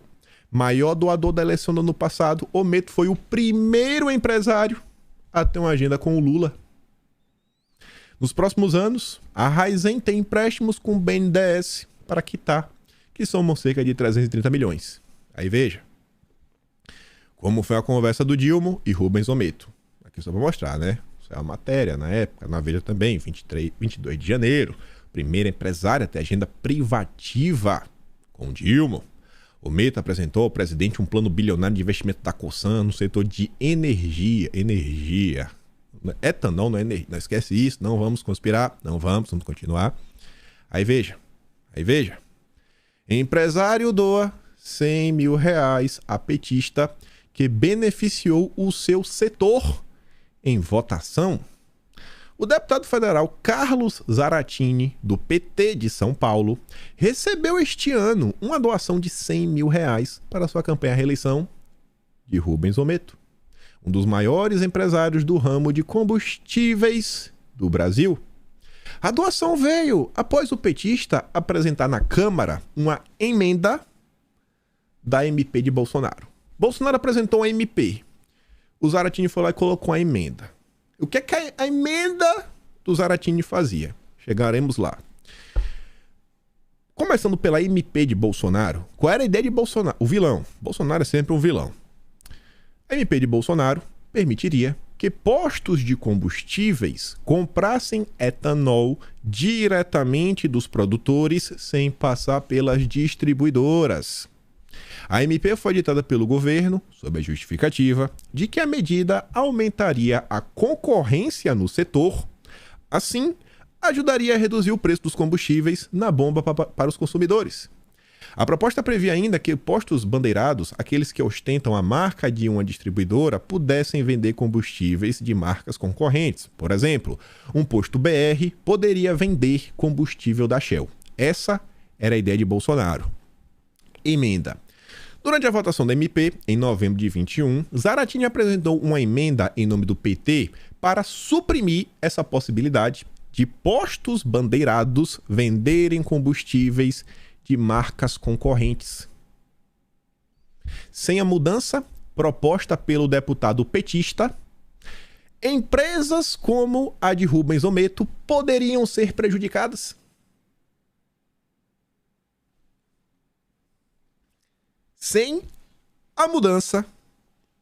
maior doador da eleição do ano passado. Ometo foi o primeiro empresário a ter uma agenda com o Lula. Nos próximos anos, a Raízen tem empréstimos com o BNDES para quitar, que somam cerca de 330 milhões. Aí veja como foi a conversa do Dilma e Rubens Ometo. Aqui só para mostrar, né? Isso é uma matéria na época, na Veja também, 22 de janeiro. Primeira empresária a ter agenda privativa com Dilma. Ometo apresentou ao presidente um plano bilionário de investimento da Cosan no setor de energia. Etanol não é energia. Não esquece isso, não vamos conspirar. Vamos continuar. Aí veja. Empresário doa 100 mil reais a petista que beneficiou o seu setor em votação. O deputado federal Carlos Zaratini, do PT de São Paulo, recebeu este ano uma doação de R$100 mil para sua campanha à reeleição de Rubens Ometo, um dos maiores empresários do ramo de combustíveis do Brasil. A doação veio após o petista apresentar na Câmara uma emenda da MP de Bolsonaro. Bolsonaro apresentou a MP. O Zaratini foi lá e colocou a emenda. O que é que a emenda do Zaratini fazia? Chegaremos lá. Começando pela MP de Bolsonaro, qual era a ideia de Bolsonaro? O vilão. Bolsonaro é sempre um vilão. A MP de Bolsonaro permitiria que postos de combustíveis comprassem etanol diretamente dos produtores sem passar pelas distribuidoras. A MP foi editada pelo governo sob a justificativa de que a medida aumentaria a concorrência no setor, assim, ajudaria a reduzir o preço dos combustíveis na bomba para os consumidores. A proposta previa ainda que postos bandeirados, aqueles que ostentam a marca de uma distribuidora, pudessem vender combustíveis de marcas concorrentes. Por exemplo, um posto BR poderia vender combustível da Shell. Essa era a ideia de Bolsonaro. Emenda. Durante a votação da MP, em novembro de 21, Zaratini apresentou uma emenda em nome do PT para suprimir essa possibilidade de postos bandeirados venderem combustíveis de marcas concorrentes. Sem a mudança proposta pelo deputado petista, empresas como a de Rubens Ometo poderiam ser prejudicadas. Sem a mudança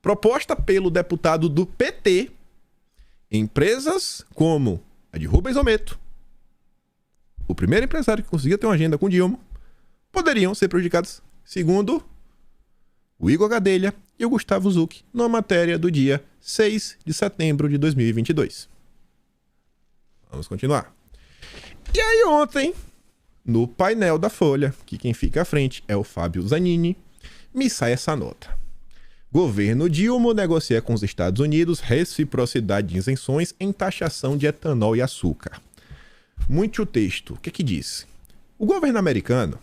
proposta pelo deputado do PT, empresas como a de Rubens Ometo, o primeiro empresário que conseguia ter uma agenda com Dilma, poderiam ser prejudicadas, segundo o Igor Gadelha e o Gustavo Zucchi, numa matéria do dia 6 de setembro de 2022. Vamos continuar. E aí ontem, no painel da Folha, que quem fica à frente é o Fábio Zanini, me sai essa nota. Governo Dilma negocia com os Estados Unidos reciprocidade de isenções em taxação de etanol e açúcar. Muito o texto. O que é que diz? O governo americano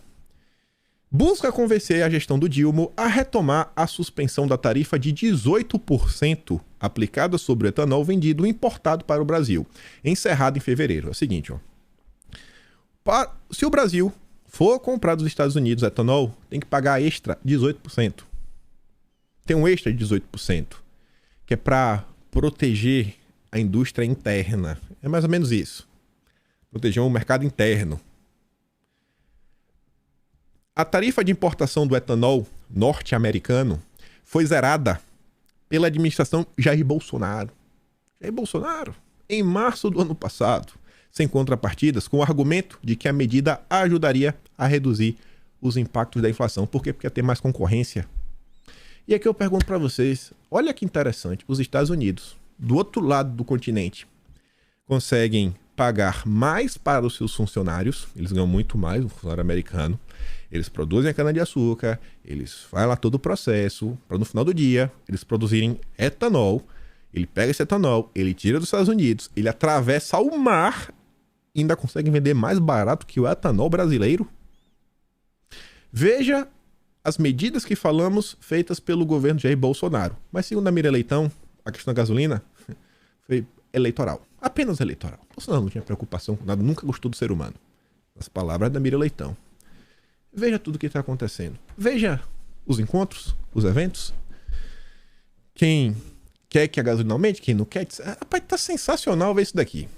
busca convencer a gestão do Dilma a retomar a suspensão da tarifa de 18% aplicada sobre o etanol vendido e importado para o Brasil, encerrado em fevereiro. É o seguinte, ó. Se o Brasil for comprar dos Estados Unidos etanol, tem que pagar extra 18%. Tem um extra de 18%, que é para proteger a indústria interna. É mais ou menos isso. Proteger o mercado interno. A tarifa de importação do etanol norte-americano foi zerada pela administração Jair Bolsonaro. Jair Bolsonaro, em março do ano passado, sem contrapartidas, com o argumento de que a medida ajudaria a reduzir os impactos da inflação. Por quê? Porque ia ter mais concorrência. E aqui eu pergunto para vocês, olha que interessante, os Estados Unidos, do outro lado do continente, conseguem pagar mais para os seus funcionários, eles ganham muito mais, o funcionário americano, eles produzem a cana-de-açúcar, eles fazem lá todo o processo, para no final do dia, eles produzirem etanol, ele pega esse etanol, ele tira dos Estados Unidos, ele atravessa o mar e ainda consegue vender mais barato que o etanol brasileiro. Veja as medidas que falamos feitas pelo governo Jair Bolsonaro. Mas segundo a Mira Leitão, a questão da gasolina foi eleitoral. Apenas eleitoral. Bolsonaro não tinha preocupação com nada, nunca gostou do ser humano. As palavras da Mira Leitão. Veja tudo o que está acontecendo. Veja os encontros, os eventos. Quem quer que a gasolina aumente, quem não quer. Rapaz, tá sensacional ver isso daqui.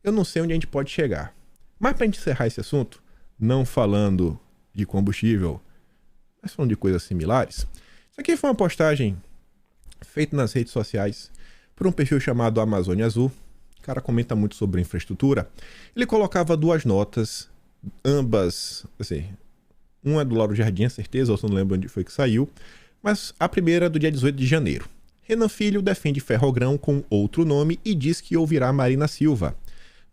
Eu não sei onde a gente pode chegar. Mas para a gente encerrar esse assunto, não falando de combustível, mas falando de coisas similares, isso aqui foi uma postagem feita nas redes sociais por um perfil chamado Amazônia Azul. O cara comenta muito sobre infraestrutura. Ele colocava duas notas, ambas, assim, uma é do Lauro Jardim, certeza, eu só não lembro onde foi que saiu, mas a primeira é do dia 18 de janeiro. Renan Filho defende Ferrogrão com outro nome e diz que ouvirá Marina Silva.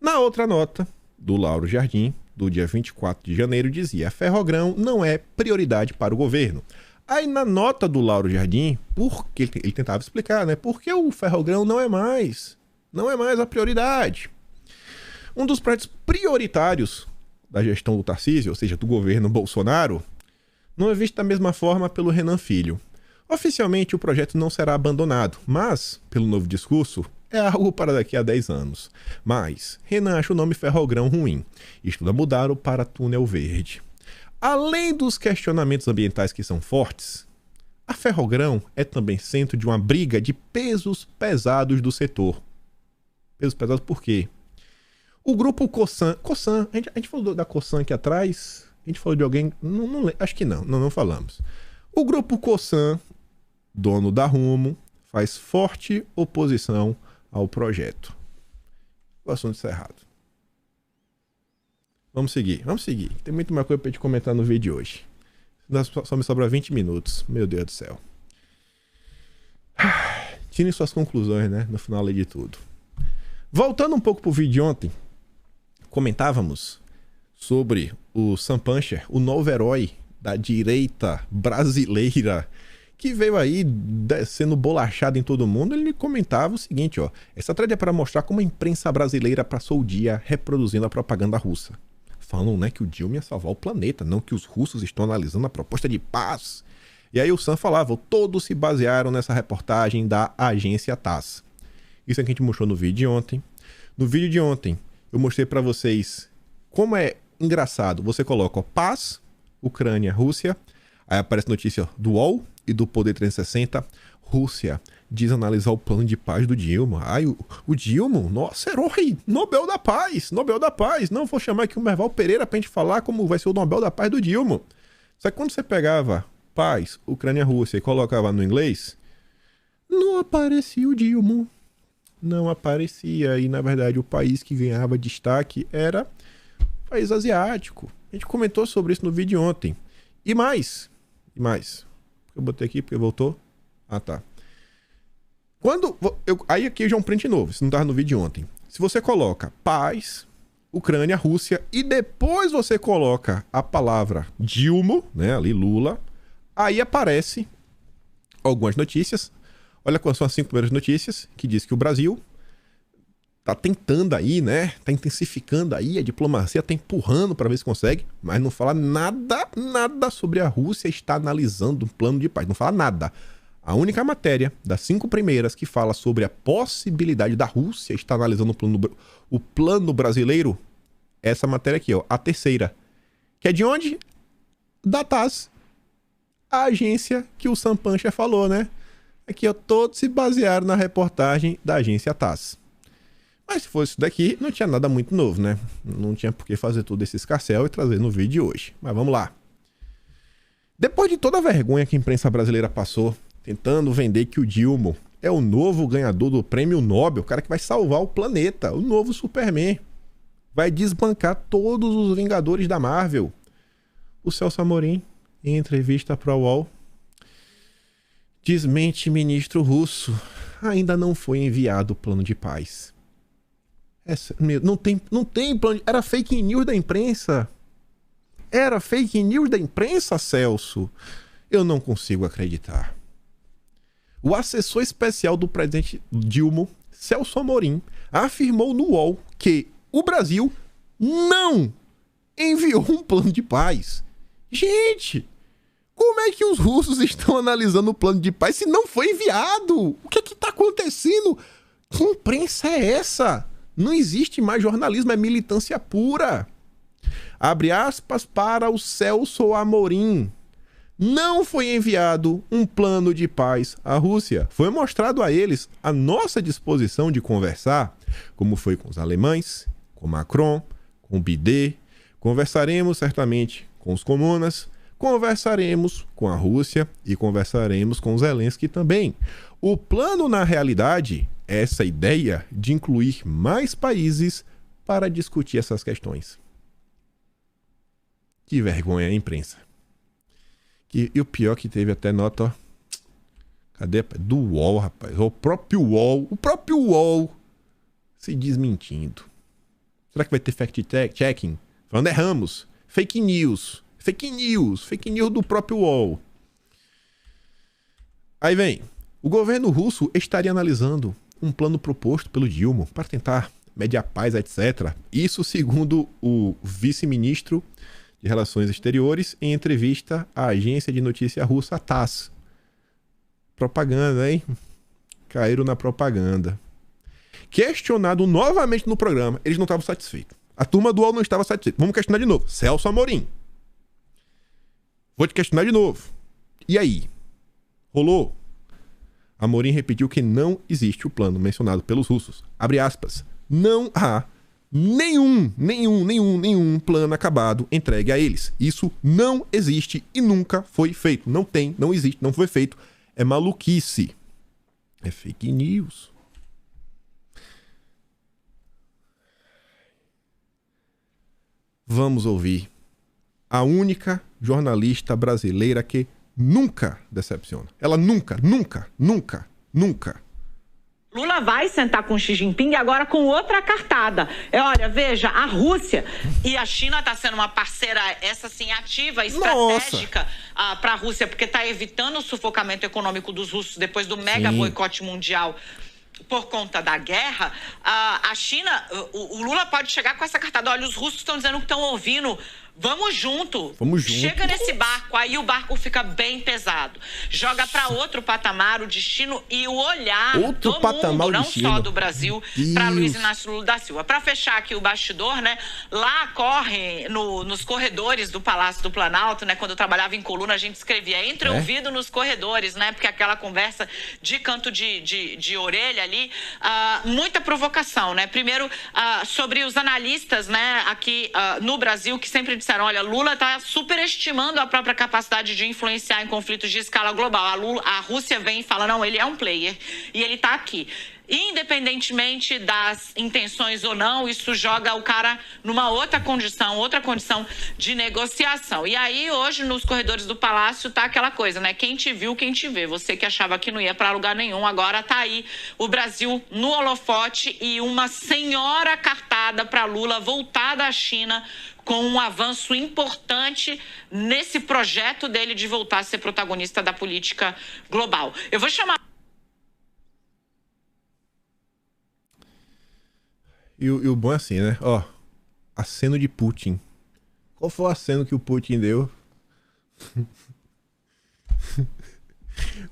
Na outra nota, do Lauro Jardim, do dia 24 de janeiro, dizia: Ferrogrão não é prioridade para o governo. Aí na nota do Lauro Jardim, porque ele tentava explicar, né? Por que o Ferrogrão não é mais Não é mais a prioridade. Um dos projetos prioritários da gestão do Tarcísio, ou seja, do governo Bolsonaro, não é visto da mesma forma pelo Renan Filho. Oficialmente, o projeto não será abandonado, mas, pelo novo discurso, é algo para daqui a 10 anos. Mas Renan acha o nome Ferrogrão ruim e estuda mudá-lo para Túnel Verde. Além dos questionamentos ambientais que são fortes, a Ferrogrão é também centro de uma briga de pesos pesados do setor. Pesos pesados por quê? O grupo Cosan, a gente falou da Cosan aqui atrás, a gente falou de alguém, acho que não falamos. O grupo Cosan, dono da Rumo, faz forte oposição ao projeto. O assunto encerrado. Vamos seguir. Tem muito mais coisa pra gente comentar no vídeo de hoje. Só me sobra 20 minutos. Meu Deus do céu. Tirem suas conclusões, né? No final de tudo. Voltando um pouco pro vídeo de ontem, comentávamos sobre o Sam Puncher, o novo herói da direita brasileira, que veio aí sendo bolachado em todo mundo. Ele comentava o seguinte, ó: essa thread é para mostrar como a imprensa brasileira passou o dia reproduzindo a propaganda russa. Falam, né, que o Dilma ia salvar o planeta, não que os russos estão analisando a proposta de paz. E aí o Sam falava, todos se basearam nessa reportagem da agência TASS. Isso é que a gente mostrou no vídeo de ontem. No vídeo de ontem, eu mostrei para vocês como é engraçado. Você coloca, ó, paz, Ucrânia, Rússia. Aí aparece notícia do UOL e do Poder 360. Rússia diz analisar o plano de paz do Dilma. Ai, o Dilma, nossa, herói, Nobel da Paz, Nobel da Paz. Não, vou chamar aqui o Merval Pereira pra gente falar como vai ser o Nobel da Paz do Dilma. Só que quando você pegava paz, Ucrânia, Rússia e colocava no inglês, não aparecia o Dilma. Não aparecia. E, na verdade, o país que ganhava destaque era o país asiático. A gente comentou sobre isso no vídeo de ontem. E mais. Eu botei aqui porque voltou. Ah, tá. Aí aqui já é um print novo, isso não estava no vídeo de ontem. Se você coloca paz, Ucrânia, Rússia, e depois você coloca a palavra Dilma, né, ali Lula, aí aparece algumas notícias. Olha quais são as 5 primeiras notícias, que diz que o Brasil tá tentando aí, né, tá intensificando aí, a diplomacia tá empurrando para ver se consegue, mas não fala nada sobre a Rússia está analisando um plano de paz, não fala nada. A única matéria das 5 primeiras que fala sobre a possibilidade da Rússia estar analisando o plano brasileiro, essa matéria aqui, ó, a terceira. Que é de onde? Da TASS. A agência que o Sam Puncher falou, né? Aqui, ó, todos se basearam na reportagem da agência TASS. Mas se fosse isso daqui, não tinha nada muito novo, né? Não tinha por que fazer todo esse escarcéu e trazer no vídeo de hoje. Mas vamos lá. Depois de toda a vergonha que a imprensa brasileira passou, tentando vender que o Dilma é o novo ganhador do prêmio Nobel, o cara que vai salvar o planeta, o novo Superman. Vai desbancar todos os Vingadores da Marvel. O Celso Amorim, em entrevista para o UOL, desmente ministro russo. Ainda não foi enviado o plano de paz. Não tem plano de... Era fake news da imprensa. Era fake news da imprensa, Celso. Eu não consigo acreditar. O assessor especial do presidente Dilma, Celso Amorim, afirmou no UOL que o Brasil não enviou um plano de paz. Gente, como é que os russos estão analisando o plano de paz se não foi enviado? O que é que está acontecendo? Que imprensa é essa? Não existe mais jornalismo, é militância pura. Abre aspas para o Celso Amorim. Não foi enviado um plano de paz à Rússia. Foi mostrado a eles a nossa disposição de conversar, como foi com os alemães, com Macron, com Biden. Conversaremos certamente com os comunas, conversaremos com a Rússia e conversaremos com Zelensky também. O plano, na realidade, é essa ideia de incluir mais países para discutir essas questões. Que vergonha, a imprensa. E o pior que teve até nota, ó. Cadê? Do UOL, rapaz. O próprio UOL se desmentindo. Será que vai ter fact-checking? Falando erramos. Fake news do próprio UOL. Aí vem. O governo russo estaria analisando um plano proposto pelo Dilma para tentar mediar paz, etc. Isso segundo o vice-ministro de Relações Exteriores em entrevista à agência de notícia russa TASS. Propaganda, hein? Caíram na propaganda. Questionado novamente no programa, eles não estavam satisfeitos. A turma do UOL não estava satisfeita. Vamos questionar de novo. Celso Amorim. Vou te questionar de novo. E aí? Rolou? Amorim repetiu que não existe o plano mencionado pelos russos. Abre aspas. Não há nenhum plano acabado entregue a eles. Isso não existe e nunca foi feito. Não tem, não existe, não foi feito. É maluquice. É fake news. Vamos ouvir a única jornalista brasileira que nunca decepciona. Ela nunca. Lula vai sentar com Xi Jinping agora com outra cartada. Olha, veja, a Rússia e a China está sendo uma parceira, essa sim, ativa, estratégica para a Rússia, porque está evitando o sufocamento econômico dos russos depois do mega boicote mundial por conta da guerra. A China, o Lula pode chegar com essa cartada. Olha, os russos estão dizendo que estão ouvindo. Vamos junto. Chega nesse barco, aí o barco fica bem pesado. Joga para outro patamar o destino e o olhar do mundo, não só do Brasil, para Luiz Inácio Lula da Silva. Para fechar aqui o bastidor, né? Lá corre nos corredores do Palácio do Planalto, né? Quando eu trabalhava em coluna, a gente escrevia entre ouvido nos corredores, né? Porque aquela conversa de canto de orelha ali, muita provocação, né? Primeiro, sobre os analistas, né? Aqui no Brasil, que sempre disseram, olha, Lula está superestimando a própria capacidade de influenciar em conflitos de escala global. A Rússia vem e fala, não, ele é um player e ele está aqui. Independentemente das intenções ou não, isso joga o cara numa outra condição de negociação. E aí, hoje, nos corredores do Palácio, tá aquela coisa, né? Quem te viu, quem te vê. Você que achava que não ia para lugar nenhum, agora tá aí o Brasil no holofote e uma senhora cartada para Lula voltar da China com um avanço importante nesse projeto dele de voltar a ser protagonista da política global. Eu vou chamar... E o bom é assim, né? Ó, aceno de Putin. Qual foi o aceno que o Putin deu?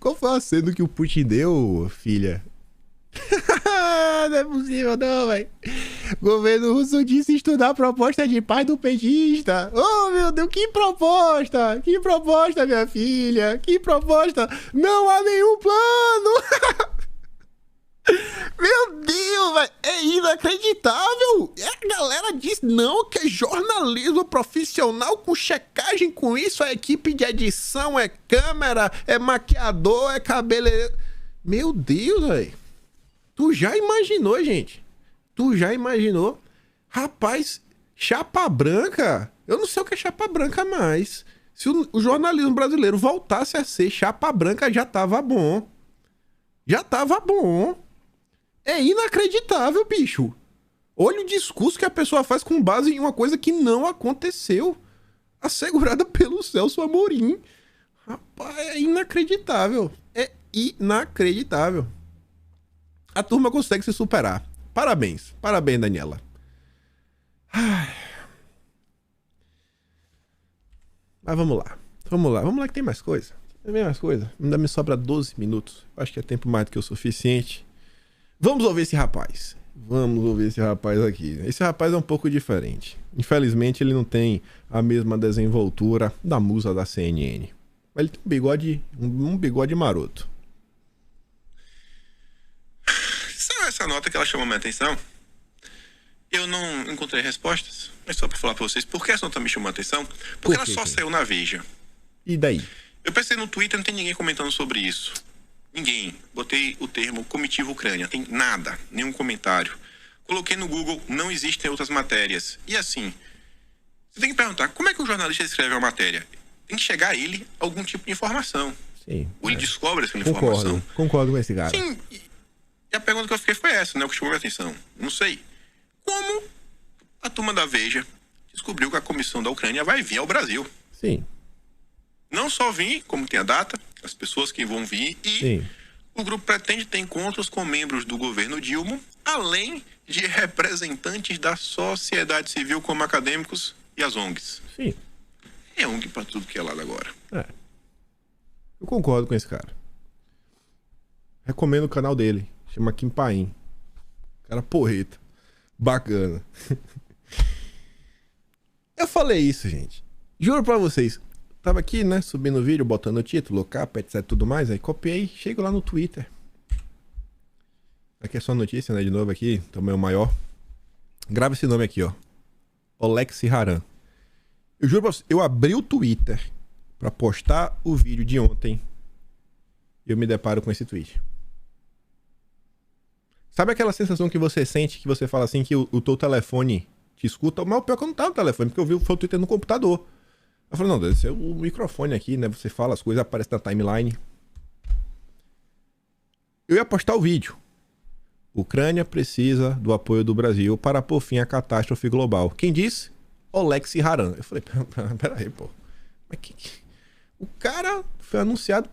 Qual foi o aceno que o Putin deu, filha? Não é possível não, velho. Governo russo disse estudar a proposta de paz do petista. Oh, meu Deus, que proposta! Que proposta, minha filha! Que proposta! Não há nenhum plano! Meu Deus, velho, é inacreditável. E a galera diz não, que é jornalismo profissional com checagem com isso, é equipe de edição, é câmera, é maquiador, é cabeleireiro. Meu Deus, velho. Tu já imaginou, gente? Tu já imaginou? Rapaz, chapa branca. Eu não sei o que é chapa branca mais. Se o jornalismo brasileiro voltasse a ser chapa branca, já tava bom. Já tava bom. É inacreditável, bicho. Olha o discurso que a pessoa faz com base em uma coisa que não aconteceu. Assegurada pelo Celso Amorim. Rapaz, é inacreditável. É inacreditável. A turma consegue se superar. Parabéns. Parabéns, Daniela. Ai. Mas vamos lá. Vamos lá que tem mais coisa. Tem mais coisa. Ainda me sobra 12 minutos. Acho que é tempo mais do que o suficiente. Vamos ouvir esse rapaz. Vamos ouvir esse rapaz aqui. Esse rapaz é um pouco diferente. Infelizmente, ele não tem a mesma desenvoltura da musa da CNN. Mas ele tem um bigode maroto. Sabe essa nota que ela chamou minha atenção? Eu não encontrei respostas. Mas só pra falar pra vocês, por que essa nota me chamou a atenção? Porque ela só saiu na Veja. E daí? Eu pensei no Twitter, não tem ninguém comentando sobre isso. Ninguém. Botei o termo comitiva Ucrânia. Tem nada. Nenhum comentário. Coloquei no Google, não existem outras matérias. E assim, você tem que perguntar, como é que o jornalista escreve uma matéria? Tem que chegar a ele algum tipo de informação. Sim. Ou ele descobre essa informação. Concordo com esse cara. Sim. E a pergunta que eu fiquei foi essa, né? O que chamou minha atenção. Não sei. Como a turma da Veja descobriu que a comissão da Ucrânia vai vir ao Brasil? Sim. Não só vir, como tem a data, as pessoas que vão vir e O grupo pretende ter encontros com membros do governo Dilma, além de representantes da sociedade civil, como acadêmicos e as ONGs. Sim. É ONG pra tudo que é lado agora. Eu concordo com esse cara. Recomendo o canal dele. Chama Kim Paim. Cara porreta. Bacana. Eu falei isso, gente. Juro pra vocês. Tava aqui, né, subindo o vídeo, botando o título, capa, etc, tudo mais. Aí copiei, chego lá no Twitter. Aqui é só notícia, né, de novo aqui, tamanho maior. Grava esse nome aqui, ó. Oleksi Haran. Eu juro pra vocês, eu abri o Twitter pra postar o vídeo de ontem e eu me deparo com esse tweet. Sabe aquela sensação que você sente, que você fala assim, que o teu telefone te escuta? Mas o pior é que eu não tava no telefone, porque eu vi o Twitter no computador. Eu falei, não, deve ser o microfone aqui, né? Você fala as coisas, aparece na timeline. Eu ia postar o vídeo. Ucrânia precisa do apoio do Brasil para pôr fim à catástrofe global. Quem disse? Oleksi Haran. Eu falei, peraí, pô. Mas o cara foi anunciado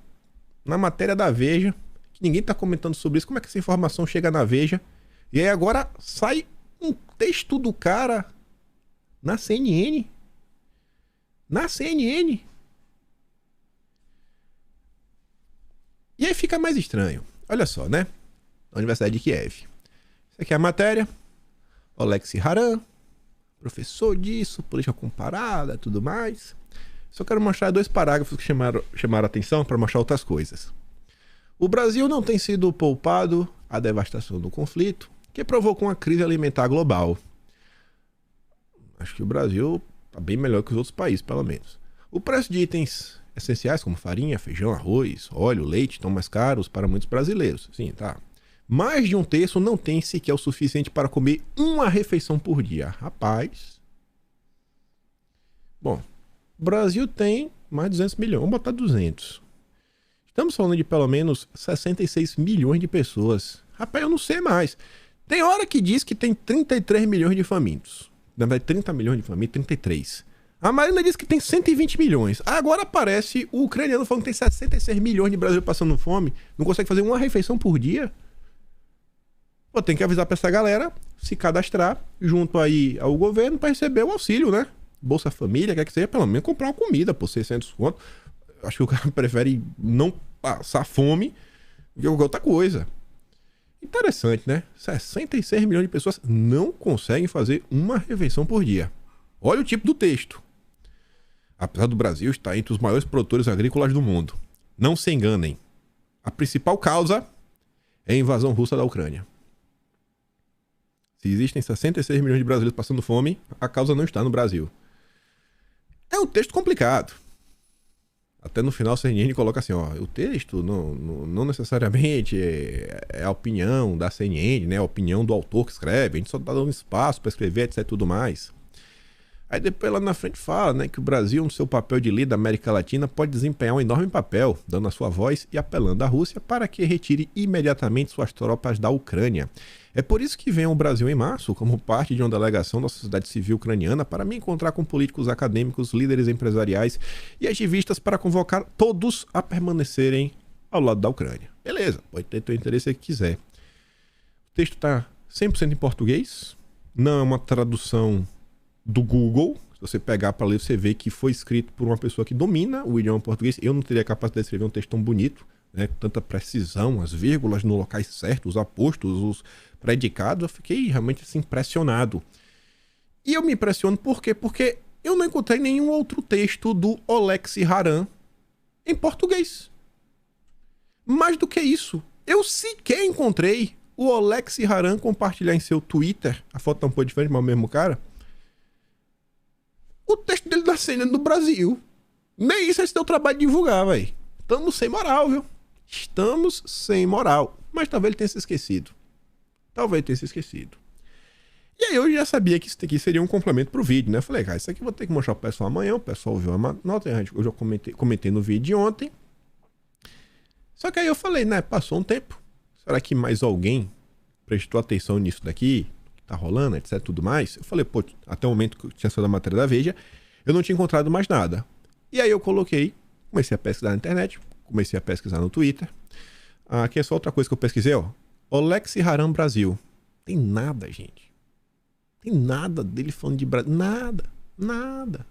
na matéria da Veja, que ninguém tá comentando sobre isso. Como é que essa informação chega na Veja? E aí agora sai um texto do cara na CNN. Na CNN. E aí fica mais estranho. Olha só, né? Universidade de Kiev. Isso aqui é a matéria. Oleksi Haran, professor disso, política comparada, tudo mais. Só quero mostrar 2 parágrafos que chamaram a atenção para mostrar outras coisas. O Brasil não tem sido poupado à devastação do conflito, que provocou uma crise alimentar global. Acho que o Brasil está bem melhor que os outros países, pelo menos. O preço de itens essenciais como farinha, feijão, arroz, óleo, leite estão mais caros para muitos brasileiros. Sim, tá. Mais de 1/3 não tem sequer o suficiente para comer uma refeição por dia. Rapaz. Bom, o Brasil tem mais de 200 milhões. Vamos botar 200. Estamos falando de pelo menos 66 milhões de pessoas. Rapaz, eu não sei mais. Tem hora que diz que tem 33 milhões de famintos. Na verdade, 30 milhões de famintos, 33. A Marina diz que tem 120 milhões. Agora aparece o ucraniano falando que tem 66 milhões de brasileiros passando fome. Não consegue fazer uma refeição por dia. Pô, tem que avisar pra essa galera se cadastrar junto aí ao governo para receber o auxílio, né? Bolsa Família, quer que seja, pelo menos comprar uma comida por 600 conto. Acho que o cara prefere não passar fome do que qualquer outra coisa. Interessante, né? 66 milhões de pessoas não conseguem fazer uma refeição por dia. Olha o tipo do texto. Apesar do Brasil estar entre os maiores produtores agrícolas do mundo, não se enganem. A principal causa é a invasão russa da Ucrânia. Se existem 66 milhões de brasileiros passando fome, a causa não está no Brasil. É um texto complicado. Até no final, a CNN coloca assim, ó, o texto não necessariamente é a opinião da CNN, né? A opinião do autor que escreve, a gente só tá dando espaço para escrever, etc, tudo mais. Aí depois lá na frente fala, né, que o Brasil, no seu papel de líder da América Latina, pode desempenhar um enorme papel, dando a sua voz e apelando à Rússia para que retire imediatamente suas tropas da Ucrânia. É por isso que venho ao Brasil em março, como parte de uma delegação da sociedade civil ucraniana, para me encontrar com políticos acadêmicos, líderes empresariais e ativistas para convocar todos a permanecerem ao lado da Ucrânia. Beleza, pode ter teu interesse que quiser. O texto está 100% em português, não é uma tradução do Google. Se você pegar para ler, você vê que foi escrito por uma pessoa que domina o idioma português. Eu não teria capacidade de escrever um texto tão bonito, né, com tanta precisão, as vírgulas no locais certos, os apostos, os predicados. Eu fiquei realmente assim, impressionado. E eu me impressiono por quê? Porque eu não encontrei nenhum outro texto do Oleksi Haran em português. Mais do que isso, eu sequer encontrei o Oleksi Haran compartilhar em seu Twitter, a foto tá um pouco diferente, mas é o mesmo cara, o texto dele da CNN do Brasil. Nem isso é seu trabalho de divulgar, velho. Estamos sem moral, viu? Estamos sem moral. Mas talvez ele tenha se esquecido. E aí eu já sabia que isso aqui seria um complemento pro vídeo, né? Eu falei, cara, isso aqui eu vou ter que mostrar pro pessoal amanhã. O pessoal viu a nota, eu já comentei no vídeo de ontem. Só que aí eu falei, né? Passou um tempo. Será que mais alguém prestou atenção nisso daqui? Tá rolando, etc, tudo mais. Eu falei, pô, até o momento que eu tinha saído da matéria da Veja, eu não tinha encontrado mais nada. E aí eu comecei a pesquisar na internet, comecei a pesquisar no Twitter. Aqui é só outra coisa que eu pesquisei, ó. Olex Haram Brasil. Tem nada, gente. Tem nada dele falando de Brasil. Nada.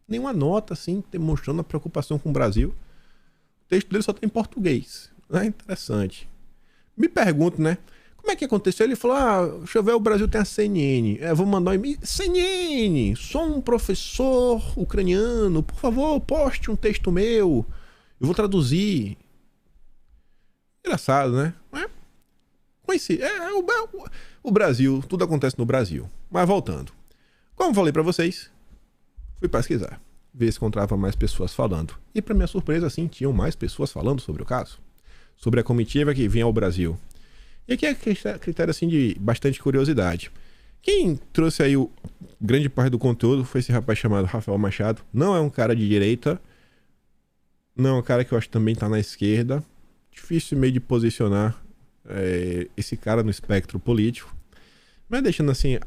Nenhuma nota, assim, demonstrando a preocupação com o Brasil. O texto dele só tem em português. É interessante. Me pergunto, né? Como é que aconteceu? Ele falou, deixa eu ver, o Brasil tem a CNN. Vou mandar um e-mail. CNN, sou um professor ucraniano. Por favor, poste um texto meu. Eu vou traduzir. Engraçado, né? Conheci. O Brasil, tudo acontece no Brasil. Mas voltando. Como falei pra vocês, fui pesquisar. Ver se encontrava mais pessoas falando. E pra minha surpresa, sim, tinham mais pessoas falando sobre o caso. Sobre a comitiva que vinha ao Brasil. E aqui é critério, assim, de bastante curiosidade. Quem trouxe aí grande parte do conteúdo foi esse rapaz chamado Rafael Machado. Não é um cara de direita. Não é um cara que eu acho que também tá na esquerda. Difícil meio de posicionar esse cara no espectro político. Mas deixando assim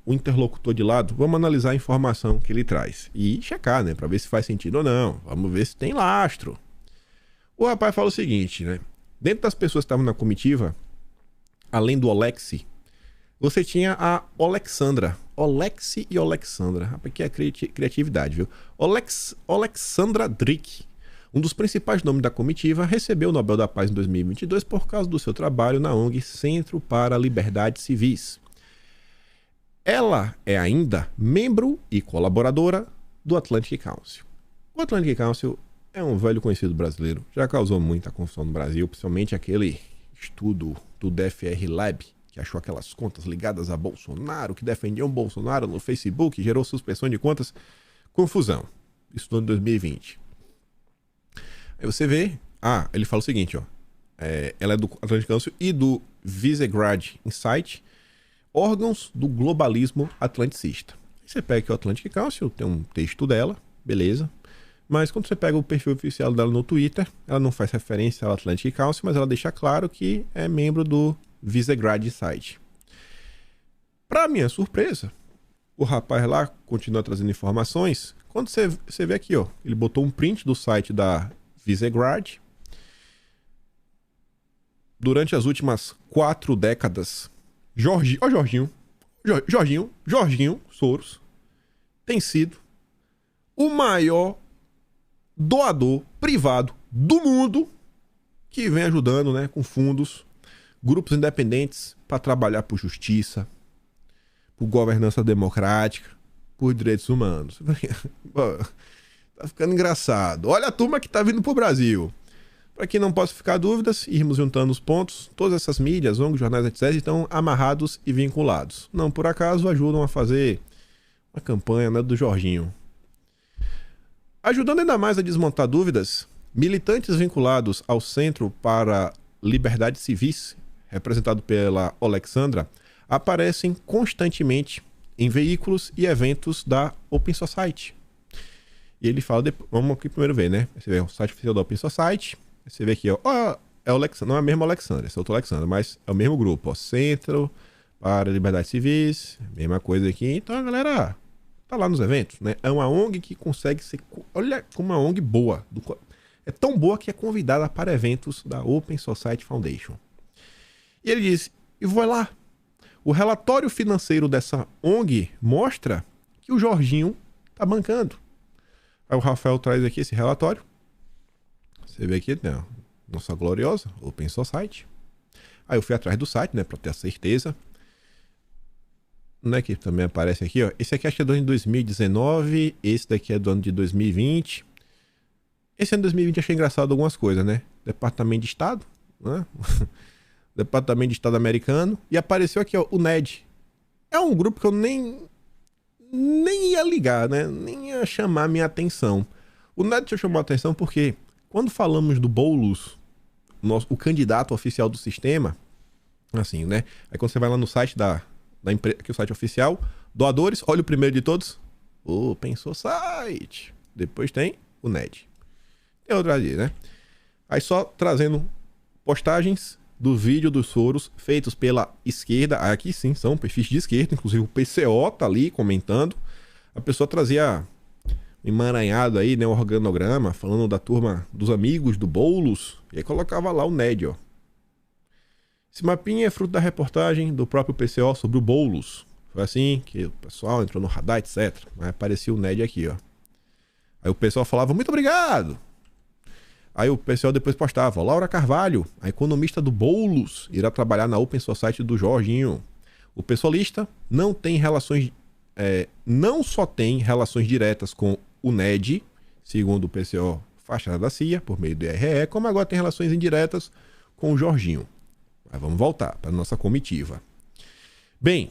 o interlocutor de lado, vamos analisar a informação que ele traz. E checar, né? Pra ver se faz sentido ou não. Vamos ver se tem lastro. O rapaz fala o seguinte, né? Dentro das pessoas que estavam na comitiva, além do Olex, você tinha a Alexandra. Olex e Alexandra. Rapaz, que é criatividade, viu? Alexandra Drick, um dos principais nomes da comitiva, recebeu o Nobel da Paz em 2022 por causa do seu trabalho na ONG Centro para Liberdades Civis. Ela é ainda membro e colaboradora do Atlantic Council. O Atlantic Council é um velho conhecido brasileiro, já causou muita confusão no Brasil, principalmente aquele estudo do DFR Lab, que achou aquelas contas ligadas a Bolsonaro, que defendiam Bolsonaro no Facebook, gerou suspensão de contas, confusão. Isso no ano 2020. Aí você vê, ele fala o seguinte, ó, ela é do Atlantic Council e do Visegrad Insight, órgãos do globalismo atlanticista. Aí você pega aqui o Atlantic Council, tem um texto dela, beleza, mas quando você pega o perfil oficial dela no Twitter, ela não faz referência ao Atlantic Council, mas ela deixa claro que é membro do Visegrad Insight. Para minha surpresa, o rapaz lá continua trazendo informações. Quando você vê aqui, ó, ele botou um print do site da Visegrad. Durante as últimas 4 décadas, Jorginho Soros tem sido o maior doador privado do mundo que vem ajudando, né, com fundos, grupos independentes para trabalhar por justiça, por governança democrática, por direitos humanos. Tá ficando engraçado. Olha a turma que tá vindo pro Brasil. Para que não possa ficar dúvidas, irmos juntando os pontos, todas essas mídias, ONGs, jornais, etc., estão amarrados e vinculados. Não por acaso ajudam a fazer uma campanha, né, do Jorginho. Ajudando ainda mais a desmontar dúvidas, militantes vinculados ao Centro para Liberdades Civis, representado pela Alexandra, aparecem constantemente em veículos e eventos da Open Society. E ele fala, vamos aqui primeiro ver, né? Você vê o site oficial da Open Society, você vê aqui, ó, é o Alexandra, não é a mesma Alexandra, esse é outro Alexandra, mas é o mesmo grupo, ó, Centro para Liberdades Civis, mesma coisa aqui. Então a galera tá lá nos eventos, né? É uma ONG que consegue ser, olha como uma ONG boa, é tão boa que é convidada para eventos da Open Society Foundation. E ele diz, e vai lá, o relatório financeiro dessa ONG mostra que o Jorginho tá bancando. Aí o Rafael traz aqui esse relatório. Você vê aqui, né? Nossa gloriosa Open Society. Aí eu fui atrás do site, né? Pra ter a certeza. Né, que também aparece aqui, ó. Esse aqui acho que é do ano de 2019. Esse daqui é do ano de 2020. Esse ano de 2020 achei engraçado algumas coisas, né? Departamento de Estado, né? Departamento de Estado americano. E apareceu aqui, ó, o NED. É um grupo que eu nem ia ligar, né? Nem ia chamar minha atenção. O NED chamou a atenção porque quando falamos do Boulos, o candidato oficial do sistema, assim, né? Aí quando você vai lá no site da empresa, aqui o site oficial, doadores, olha o primeiro de todos, Open Society. Depois tem o NED. Tem outro ali, né? Aí só trazendo postagens do vídeo dos Soros feitos pela esquerda. Aqui sim, são perfis de esquerda, inclusive o PCO tá ali comentando. A pessoa trazia um emaranhado aí, né, um organograma, falando da turma dos amigos do Boulos, e aí colocava lá o NED, ó. Esse mapinha é fruto da reportagem do próprio PCO sobre o Boulos. Foi assim que o pessoal entrou no radar, etc. Aí aparecia o Ned aqui, ó. Aí o pessoal falava, muito obrigado. Aí o pessoal depois postava, Laura Carvalho, a economista do Boulos, irá trabalhar na Open Society do Jorginho. O pessoalista não só tem relações diretas com o Ned, segundo o PCO fachada da CIA, por meio do IRE, como agora tem relações indiretas com o Jorginho. Mas vamos voltar para a nossa comitiva. Bem,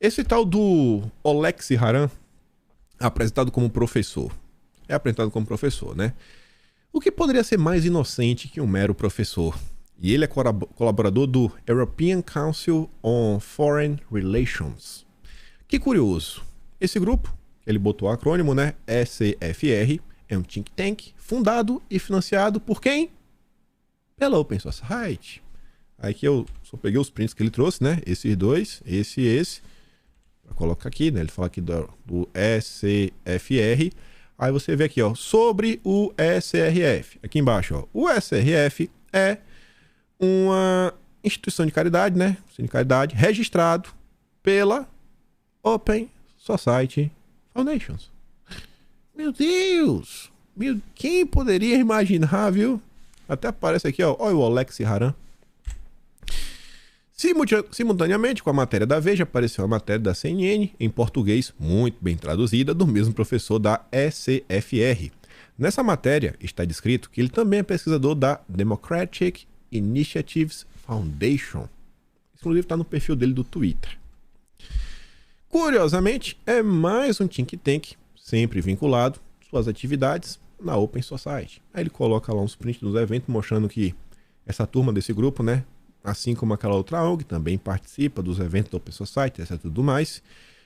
esse tal do Oleksiy Haran, apresentado como professor. É apresentado como professor, né? O que poderia ser mais inocente que um mero professor? E ele é colaborador do European Council on Foreign Relations. Que curioso. Esse grupo, ele botou o acrônimo, né? ECFR, é um think tank fundado e financiado por quem? Pela Open Society. Aí que eu só peguei os prints que ele trouxe, né? Esses dois, esse e esse. Vou colocar aqui, né? Ele fala aqui do ECFR. Aí você vê aqui, ó, sobre o SRF. Aqui embaixo, ó. O SRF é uma instituição de caridade, né? De caridade registrado pela Open Society Foundations. Meu Deus! Quem poderia imaginar, viu? Até aparece aqui, ó. Olha o Oleksiy Haran. Simultaneamente com a matéria da Veja, apareceu a matéria da CNN, em português, muito bem traduzida, do mesmo professor da ECFR. Nessa matéria está descrito que ele também é pesquisador da Democratic Initiatives Foundation. Inclusive está no perfil dele do Twitter. Curiosamente, é mais um think tank, sempre vinculado suas atividades na Open Society. Aí ele coloca lá uns prints dos eventos mostrando que essa turma desse grupo, né? Assim como aquela outra ONG, também participa dos eventos da Open Society, etc. Tudo mais.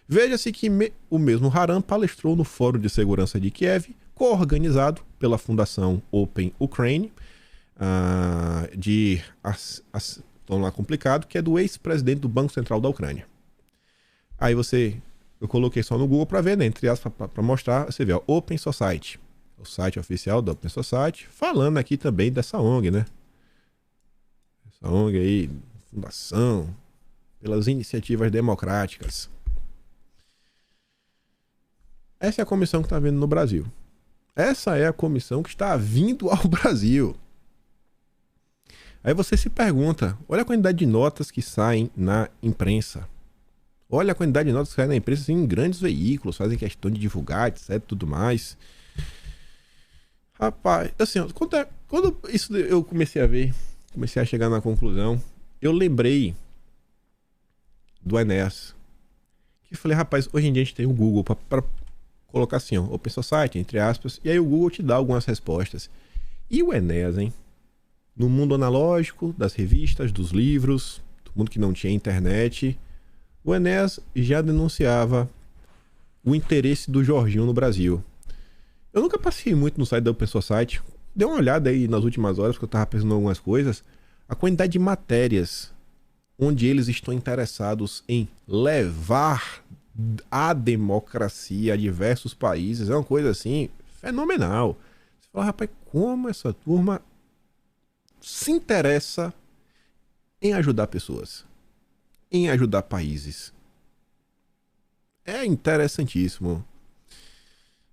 Veja-se que o mesmo Haran palestrou no Fórum de Segurança de Kiev, co-organizado pela Fundação Open Ukraine, tão lá complicado, que é do ex-presidente do Banco Central da Ucrânia. Aí eu coloquei só no Google para ver, né, entre aspas, para mostrar, você vê, ó, Open Society, o site oficial da Open Society, falando aqui também dessa ONG, né? Essa ONG aí, Fundação pelas Iniciativas Democráticas. Essa é a comissão que está vindo no Brasil. Essa é a comissão que está vindo ao Brasil. Aí você se pergunta, olha a quantidade de notas que saem na imprensa. Olha a quantidade de notas que saem na imprensa assim, em grandes veículos, fazem questão de divulgar, etc, tudo mais. Rapaz, assim, quando isso eu comecei a ver, comecei a chegar na conclusão, eu lembrei do Enéas. Que eu falei, rapaz, hoje em dia a gente tem o Google para colocar assim, ó, Open Society, entre aspas, e aí o Google te dá algumas respostas. E o Enéas, hein? No mundo analógico, das revistas, dos livros, do mundo que não tinha internet, o Enéas já denunciava o interesse do Jorginho no Brasil. Eu nunca passei muito no site da Open Society. Dê uma olhada aí nas últimas horas, porque eu estava pensando em algumas coisas. A quantidade de matérias onde eles estão interessados em levar a democracia a diversos países é uma coisa assim fenomenal. Você fala, rapaz, como essa turma se interessa em ajudar pessoas, em ajudar países. É interessantíssimo.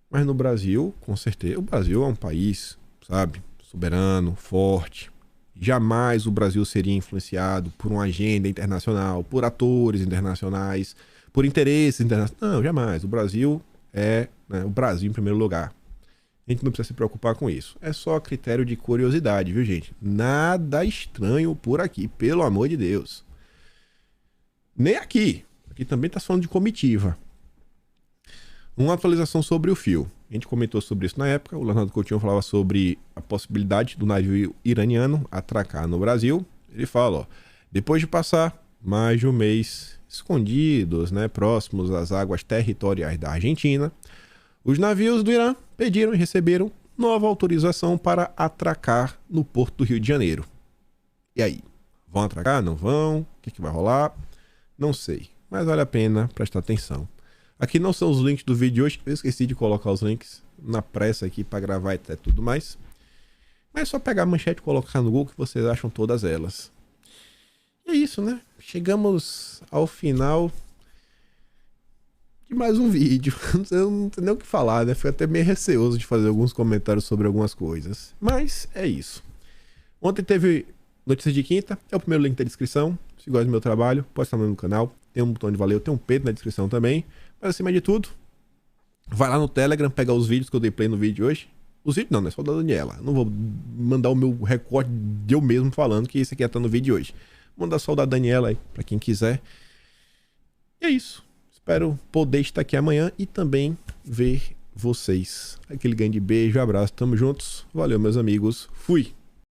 Mas no Brasil, com certeza, o Brasil é um país, sabe, soberano, forte. Jamais o Brasil seria influenciado por uma agenda internacional, por atores internacionais, por interesses internacionais. Não, jamais. O Brasil é, né, o Brasil em primeiro lugar. A gente não precisa se preocupar com isso. É só critério de curiosidade, viu, gente? Nada estranho por aqui, pelo amor de Deus. Nem aqui. Aqui também está falando de comitiva. Uma atualização sobre o fio. A gente comentou sobre isso na época. O Leonardo Coutinho falava sobre a possibilidade do navio iraniano atracar no Brasil. Ele fala, ó, depois de passar mais de um mês escondidos, né, próximos às águas territoriais da Argentina, os navios do Irã pediram e receberam nova autorização para atracar no Porto do Rio de Janeiro. E aí? Vão atracar? Não vão? O que vai rolar? Não sei. Mas vale a pena prestar atenção. Aqui não são os links do vídeo de hoje. Eu esqueci de colocar os links na pressa aqui para gravar e tudo mais. Mas é só pegar a manchete e colocar no Google que vocês acham todas elas. E é isso, né? Chegamos ao final de mais um vídeo. Eu não tenho nem o que falar, né? Fico até meio receoso de fazer alguns comentários sobre algumas coisas. Mas é isso. Ontem teve Notícias de Quinta. É o primeiro link da descrição. Se gosta do meu trabalho, pode estar no meu canal. Tem um botão de valeu, tem um peito na descrição também. Mas acima de tudo, vai lá no Telegram, pegar os vídeos que eu dei play no vídeo hoje. Os vídeos não, né? Só da Daniela. Não vou mandar o meu recorde de eu mesmo falando que esse aqui tá no vídeo hoje. Vou mandar só o da Daniela aí, pra quem quiser. E é isso. Espero poder estar aqui amanhã e também ver vocês. Aquele grande beijo, abraço, tamo juntos. Valeu, meus amigos. Fui!